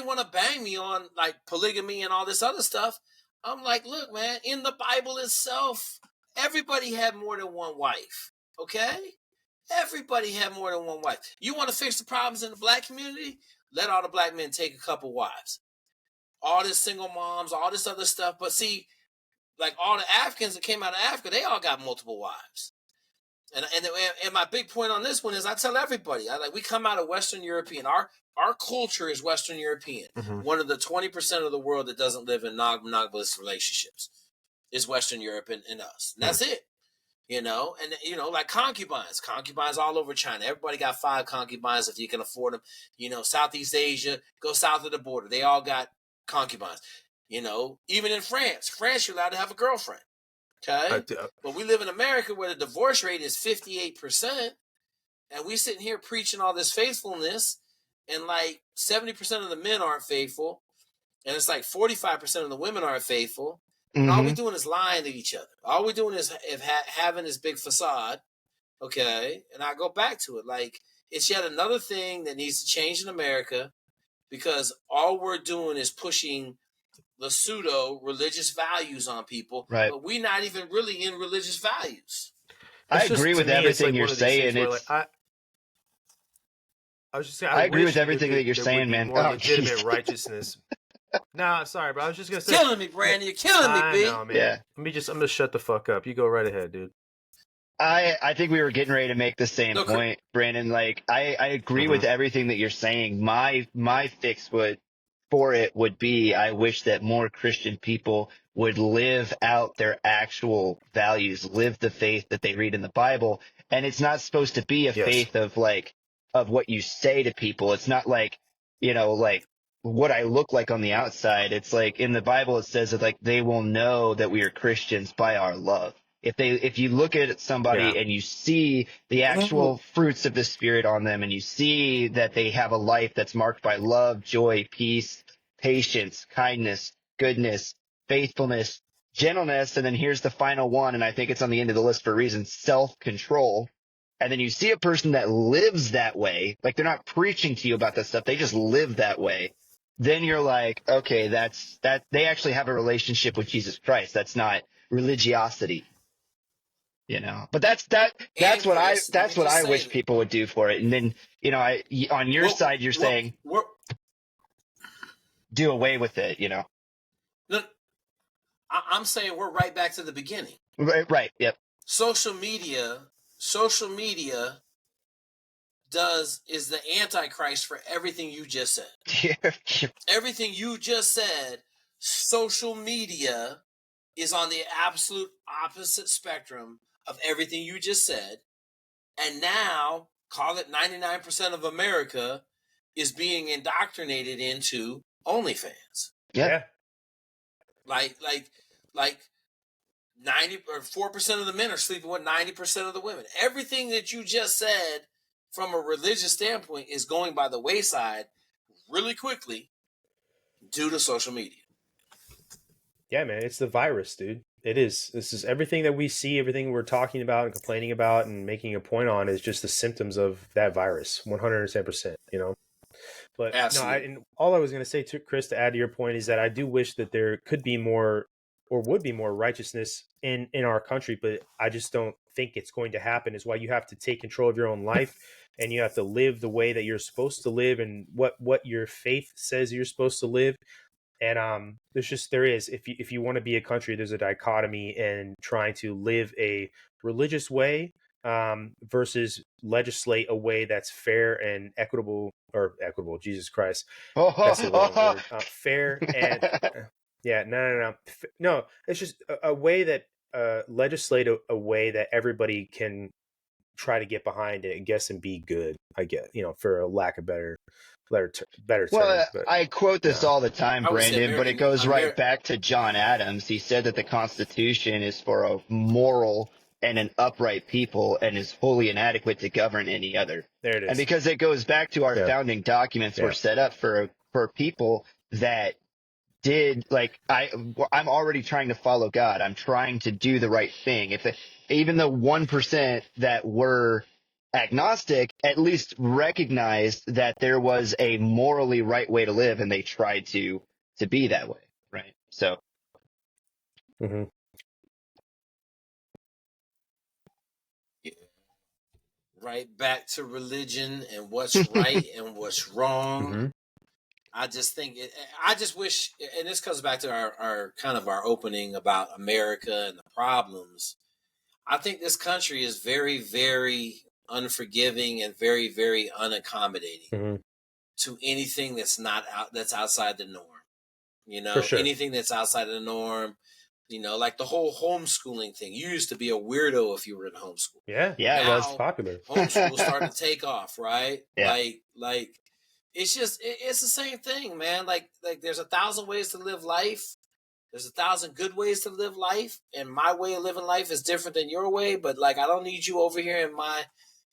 want to bang me on like polygamy and all this other stuff. I'm like, look, man, in the Bible itself, everybody had more than one wife. Okay? Everybody had more than one wife. You want to fix the problems in the black community? Let all the black men take a couple wives. All this single moms, all this other stuff. But see, like all the Africans that came out of Africa, they all got multiple wives. And my big point on this one is I tell everybody, we come out of Western European. Our culture is Western European. One of the 20% of the world that doesn't live in non-monogamous relationships is Western Europe and us. And that's it. And like concubines all over China. Everybody got 5 concubines if you can afford them. Southeast Asia, go south of the border. They all got concubines. Even in France, you're allowed to have a girlfriend. Okay, but we live in America where the divorce rate is 58%, and we sitting here preaching all this faithfulness, and like 70% of the men aren't faithful, and it's like 45% of the women aren't faithful. And all we doing is lying to each other. All we're doing is having this big facade. Okay, and I go back to it. Like, it's yet another thing that needs to change in America, because all we're doing is pushing the pseudo religious values on people, right? But we're not even really in religious values. I agree with everything you're saying. I agree with everything that you're saying, man. More legitimate righteousness. Nah, sorry, bro. I was just gonna say, killing me, Brandon. You're killing me, B. Know, man. Yeah. I'm gonna shut the fuck up. You go right ahead, dude. I think we were getting ready to make the same point, Brandon. Like, I agree with everything that you're saying. My fix would be, I wish that more Christian people would live out their actual values, live the faith that they read in the Bible. And it's not supposed to be a faith of what you say to people. It's not like, like what I look like on the outside. It's like in the Bible, it says that like they will know that we are Christians by our love. If you look at somebody and you see the actual fruits of the Spirit on them, and you see that they have a life that's marked by love, joy, peace, patience, kindness, goodness, faithfulness, gentleness, and then here's the final one, and I think it's on the end of the list for a reason, self-control. And then you see a person that lives that way, like they're not preaching to you about this stuff, they just live that way. Then you're like, okay, that's they actually have a relationship with Jesus Christ. That's not religiosity. But that's what I wish people would do for it. And then, on your side, you're saying do away with it, Look, I'm saying we're right back to the beginning. Right. Yep. Social media is the antichrist for everything you just said. Everything you just said, social media is on the absolute opposite spectrum of everything you just said. And now, call it 99% of America is being indoctrinated into OnlyFans. Yeah. Like 90 or 4% of the men are sleeping with 90% of the women. Everything that you just said from a religious standpoint is going by the wayside really quickly due to social media. Yeah, man, it's the virus, dude. It is. This is everything that we see, everything we're talking about and complaining about and making a point on is just the symptoms of that virus, 110%, But absolutely. and all I was going to say to Chris, to add to your point, is that I do wish that there could be more or would be more righteousness in our country, but I just don't think it's going to happen. Is why you have to take control of your own life, and you have to live the way that you're supposed to live, and what your faith says you're supposed to live. And there is, if you want to be a country, there's a dichotomy in trying to live a religious way versus legislate a way that's fair and equitable, Jesus Christ, that's the wrong word. Fair and yeah, no. It's just a way that legislate a way that everybody can try to get behind it, I guess, and be good. I guess, for a lack of better term. Well, But I quote this no. all the time, I would say Brandon, but it goes right back to John Adams. He said that the Constitution is for a moral and an upright people and is wholly inadequate to govern any other. There it is. And because it goes back to our founding documents were set up for people that did, like, I'm already trying to follow God. I'm trying to do the right thing. Even the 1% that were agnostic at least recognized that there was a morally right way to live, and they tried to be that way, right? So Mm-hmm. Yeah. Right back to religion and what's right and what's wrong. Mm-hmm. I just think I just wish, and this comes back to our kind of our opening about America and the problems. I think this country is very, very unforgiving and very, very unaccommodating to anything that's that's outside the norm. For sure. Anything that's outside of the norm. Like the whole homeschooling thing. You used to be a weirdo if you were in homeschool. Yeah, it was popular. Homeschool started to take off, right? Yeah. Like it's just it's the same thing, man. Like there's 1,000 ways to live life. There's 1,000 good ways to live life, and my way of living life is different than your way. But like, I don't need you over here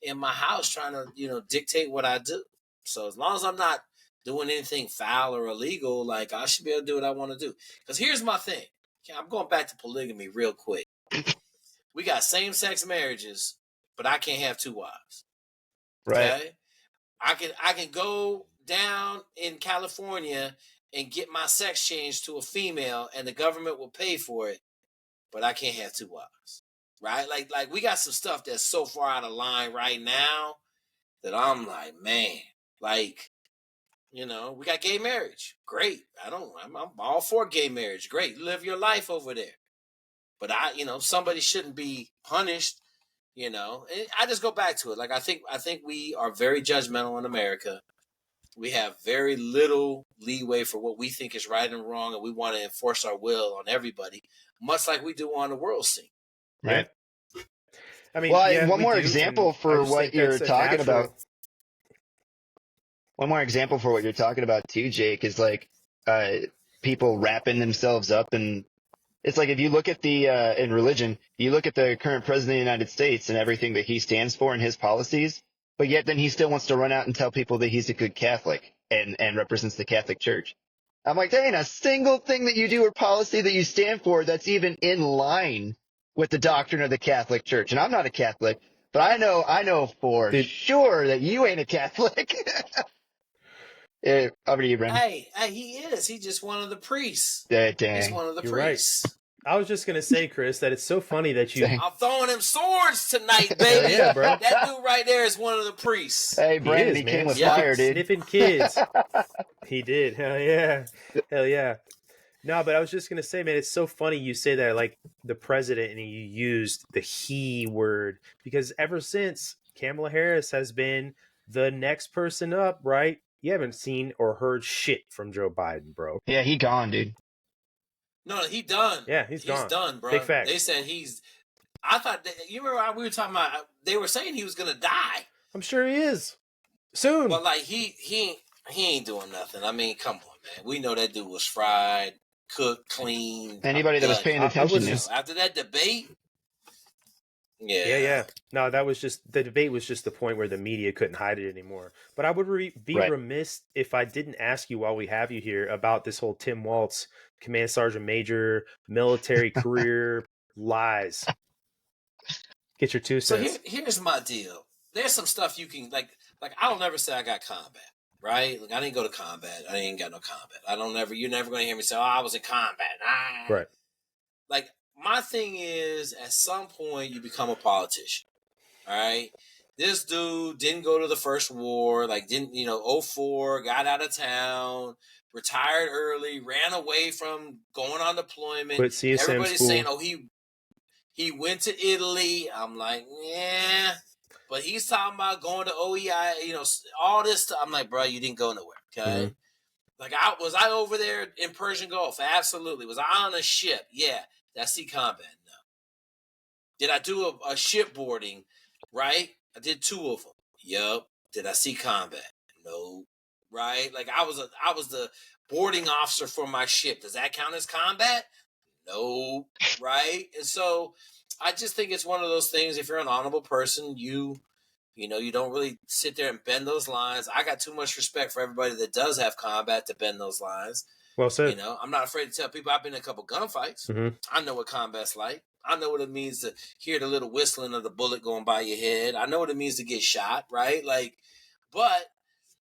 in my house trying to dictate what I do. So as long as I'm not doing anything foul or illegal, like I should be able to do what I want to do. Because here's my thing. I'm going back to polygamy real quick. We got same-sex marriages, but I can't have 2 wives. right. Okay? I can go down in California and get my sex changed to a female, and the government will pay for it, but I can't have 2 wives. Right? Like we got some stuff that's so far out of line right now that I'm like, man, like, we got gay marriage. Great. I'm all for gay marriage. Great. Live your life over there. But somebody shouldn't be punished, And I just go back to it. Like, I think we are very judgmental in America. We have very little leeway for what we think is right and wrong, and we want to enforce our will on everybody, much like we do on the world scene. Right. Yeah. I mean, one more example for what you're talking about. One more example for what you're talking about too, Jake, is like people wrapping themselves up, and it's like if you look at the in religion, you look at the current president of the United States and everything that he stands for and his policies, but yet then he still wants to run out and tell people that he's a good Catholic and represents the Catholic Church. I'm like, there ain't a single thing that you do or policy that you stand for that's even in line with the doctrine of the Catholic Church. And I'm not a Catholic, but I know for sure that you ain't a Catholic. Over to you, Brandon. Hey, he is. He's just one of the priests. Dang. He's one of the You're priests. Right. I was just gonna say, Chris, that it's so funny that you. I'm throwing him swords tonight, baby. Yeah, bro. That dude right there is one of the priests. Hey, Brandon, he came with fire, dude. Sniffing kids. He did. Hell yeah. No, but I was just gonna say, man, it's so funny you say that, like the president, and you used the he word, because ever since Kamala Harris has been the next person up, right? You haven't seen or heard shit from Joe Biden, bro. Yeah, he gone, dude. No, he done. Yeah, he's gone. He's done, bro. Big fact. They said I thought you remember how we were talking about? They were saying he was gonna die. I'm sure he is soon. But like he ain't doing nothing. I mean, come on, man. We know that dude was fried, cooked, clean. Anybody that was paying attention after that debate. Yeah. No, that was just the debate was just the point where the media couldn't hide it anymore. But I would be remiss if I didn't ask you while we have you here about this whole Tim Waltz, Command Sergeant Major, military career lies. Get your 2 cents. So here's my deal. There's some stuff you can like I don't ever say I got combat, right? Like I didn't go to combat. I ain't got no combat. You're never gonna hear me say, "Oh, I was in combat." Right. like my thing is, at some point you become a politician. All right. This dude didn't go to the first war, like didn't, 04, got out of town, retired early, ran away from going on deployment. Quit CSM Everybody's school. saying, oh, he went to Italy. I'm like, yeah. But he's talking about going to OEI, all this stuff. I'm like, bro, you didn't go nowhere. Okay. Mhm. Like, was I over there in Persian Gulf? Absolutely. Was I on a ship? Yeah. That's sea combat. No. Did I do a shipboarding? Right? I did 2 of them. Yup. Did I see combat? No. Right? Like, I was the boarding officer for my ship. Does that count as combat? No. Right? And so I just think it's one of those things. If you're an honorable person, you don't really sit there and bend those lines. I got too much respect for everybody that does have combat to bend those lines. Well said. I'm not afraid to tell people I've been in a couple gunfights. Mhm. I know what combat's like. I know what it means to hear the little whistling of the bullet going by your head. I know what it means to get shot, right? Like, but,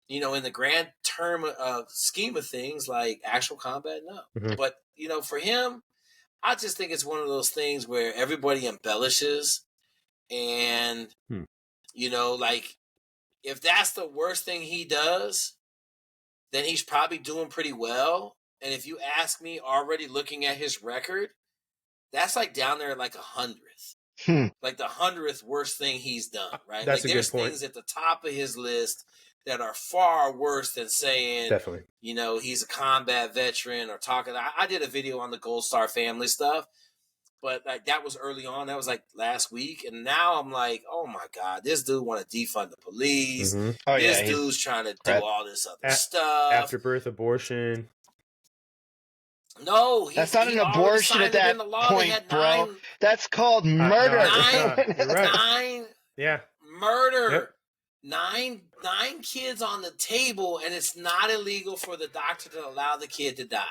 in the grand term of scheme of things, like actual combat, no. Mhm. But, for him, I just think it's one of those things where everybody embellishes and, like, if that's the worst thing he does, then he's probably doing pretty well. And if you ask me, already looking at his record, that's like down there at like 100th. Like the 100th worst thing he's done, right? That's like a there's good point. things at the top of his list that are far worse than saying, Definitely, he's a combat veteran or talking. I did a video on the Gold Star family stuff, but like that was early on. That was like last week. And now I'm like, oh my God, this dude want to defund the police. Mhm. Oh, This yeah, dude's trying to do all this other stuff. Afterbirth abortion. No, that's not an abortion at that point, bro. That's called murder. You're right. Yeah. Murder. Yep. 9 kids on the table, and it's not illegal for the doctor to allow the kid to die.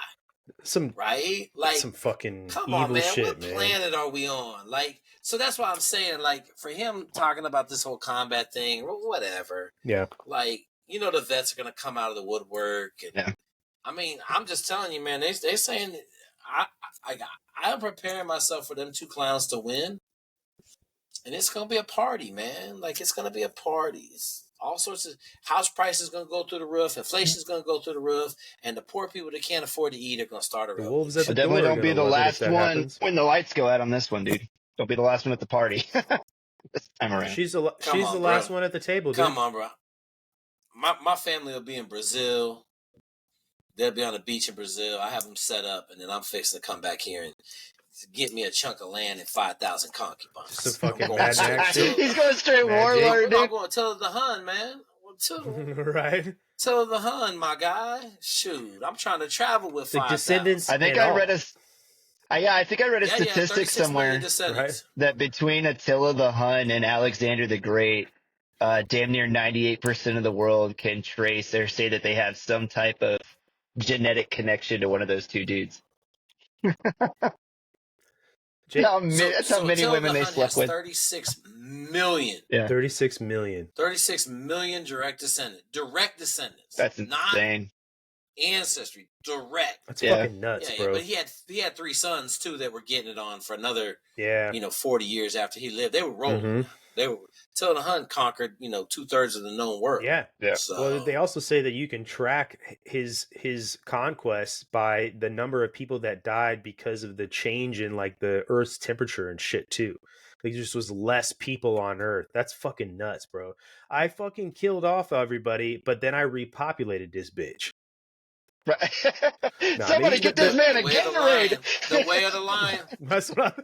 Right? Like some fucking come evil on, man. shit, What planet are we on? Like, so that's why I'm saying, like, for him talking about this whole combat thing, whatever. Yeah. Like, the vets are gonna come out of the woodwork. And, yeah. I mean, I'm just telling you, man. They saying I'm preparing myself for them 2 clowns to win, and it's gonna be a party, man. Like, it's gonna be a party. It's all sorts of house prices gonna go through the roof, inflation's gonna go through the roof, and the poor people that can't afford to eat are gonna start a revolution. Wolves at the Definitely door don't be the last one happens. when the lights go out on this one, dude. Don't be the last one at the party. This time around. She's the last one at the table, dude. Come on, bro. My family will be in Brazil. They'll be on the beach in Brazil. I have them set up, and then I'm fixing to come back here and get me a chunk of land and 5,000 concubines. Some fucking Mad Max shit. He's going straight warlord, dude. I'm going to tell the Hun, man. Right. Tell the Hun, my guy. Shoot, I'm trying to travel with the 5,000. descendants. I think I read a statistic somewhere right? that between Attila the Hun and Alexander the Great, damn near 98% of the world can trace or say that they have some type of genetic connection to one of those 2 dudes. That's how many women they slept with. 36 million. Yeah. 36 million. 36 million direct descendants. That's insane. Not ancestry. Direct. That's fucking nuts, bro. But he had 3 sons too that were getting it on for another 40 years after he lived. They were rolling. Mm-hmm. They were till the Hun conquered 2/3 of the known world. Yeah. So, well, they also say that you can track his conquests by the number of people that died because of the change in like the Earth's temperature and shit too. Like, there just was less people on Earth. That's fucking nuts, bro. I fucking killed off everybody, but then I repopulated this bitch. Right. Somebody get this man a Gatorade. The way of the lion. That's what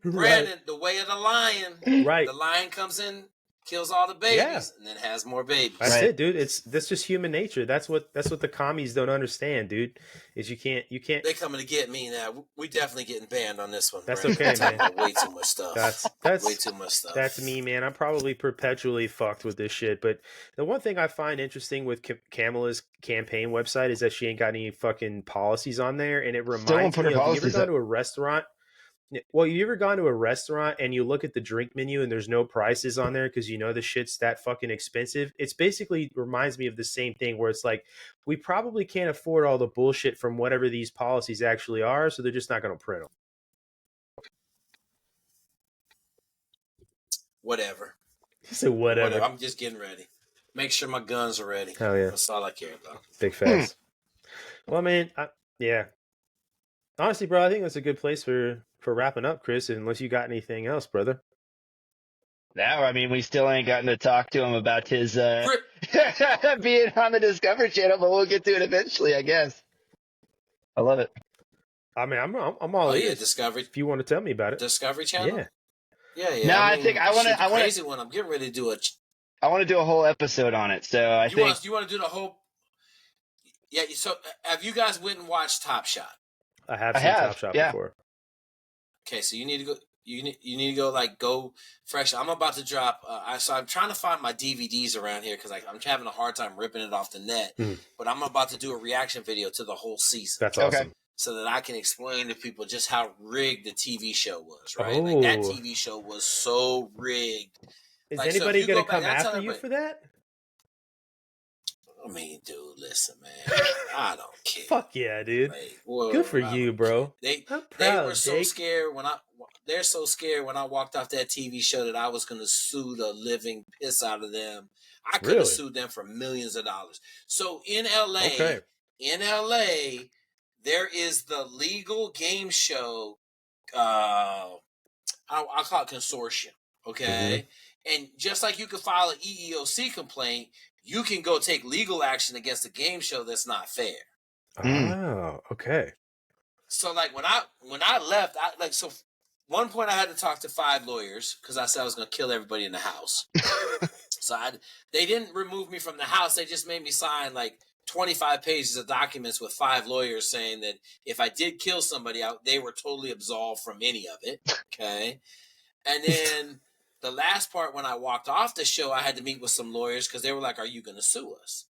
Brandon, the way of the lion. Right. The lion comes in, kills all the babies, and then has more babies. That's it, dude. That's just human nature. That's what the commies don't understand, dude. Is you can't. They coming to get me now. We definitely getting banned on this one. That's Brandon. okay, man. Way too much stuff. That's way too much stuff. That's me, man. I'm probably perpetually fucked with this shit. But the one thing I find interesting with Kamala's campaign website is that she ain't got any fucking policies on there, and it reminds me of, you ever gone to a restaurant? Well, you ever gone to a restaurant and you look at the drink menu and there's no prices on there because you know the shit's that fucking expensive? It's basically reminds me of the same thing where it's like, we probably can't afford all the bullshit from whatever these policies actually are, so they're just not going to print them. whatever. He said whatever. I'm just getting ready. Make sure my guns are ready. Hell yeah. That's all I care about. Big facts. Well, I mean, yeah. Honestly, bro, I think that's a good place for wrapping up, Chris, unless you got anything else, brother. No, I mean, we still ain't gotten to talk to him about his being on the Discovery Channel, but we'll get to it eventually, I guess. I love it. I mean, I'm all ears. Discovery. If you want to tell me about it. Discovery Channel? Yeah. Yeah. No, I think I want to. Crazy one. I'm getting ready to do I want to do a whole episode on it. So I think you want to do the whole. Yeah. So have you guys went and watched Top Shot? I have seen Top Shot before. Okay, so you need to go. You need to go fresh. I'm about to drop. So I'm trying to find my DVDs around here because I'm having a hard time ripping it off the net. But I'm about to do a reaction video to the whole season. That's awesome. Okay. So that I can explain to people just how rigged the TV show was. Right, like that TV show was so rigged. Is anybody going to come after you for that? I mean, dude, listen, man. I don't care. Fuck yeah, dude. Like, good for you, bro. They were so scared they're so scared when I walked off that TV show that I was going to sue the living piss out of them. I could have sued them for millions of dollars. So in LA, there is the legal game show. I'll call it consortium. Okay. And just like you could file an EEOC complaint, you can go take legal action against a game show that's not fair. Oh, okay. So like when I left, one point I had to talk to 5 lawyers because I said I was going to kill everybody in the house. So they didn't remove me from the house. They just made me sign like 25 pages of documents with 5 lawyers saying that if I did kill somebody, they were totally absolved from any of it. Okay. And then the last part, when I walked off the show, I had to meet with some lawyers because they were like, "Are you going to sue us?"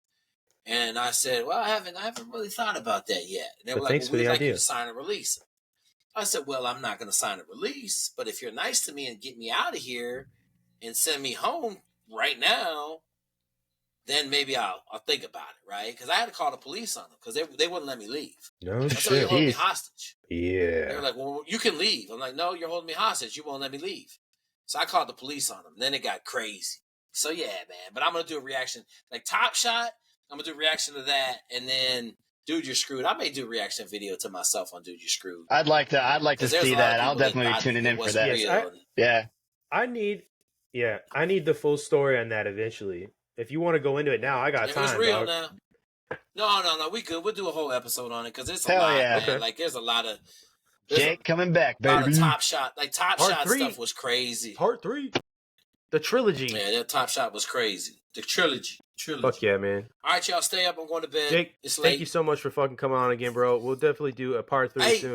And I said, "Well, I haven't really thought about that yet." And they were like, "Well, we'd like you to sign a release." I said, "Well, I'm not going to sign a release, but if you're nice to me and get me out of here and send me home right now, then maybe I'll think about it, right?" Because I had to call the police on them because they wouldn't let me leave. No shit. So you're holding me hostage. Yeah. They were like, "Well, you can leave." I'm like, "No, you're holding me hostage. You won't let me leave." So I called the police on them. Then it got crazy. So yeah, man. But I'm gonna do a reaction like Top Shot. I'm gonna do a reaction to that, and then Dude, You're Screwed. I may do a reaction video to myself on Dude, You're Screwed. I'd like to see that. I'll definitely be tuning in for that. Yeah. I need the full story on that eventually. If you want to go into it now, I got time. It's real dog. now. No, we good. We'll do a whole episode on it because it's a Hell lot, yeah. man. Okay. Like there's a lot of Jake coming back, baby. A lot of Top Shot. Like Top Part Shot 3. stuff was crazy. Part 3. The trilogy. Yeah, that Top Shot was crazy. The trilogy. Fuck yeah, man. All right, y'all stay up. I'm going to bed. Jake, it's late. Thank you so much for fucking coming on again, bro. We'll definitely do a part 3 soon.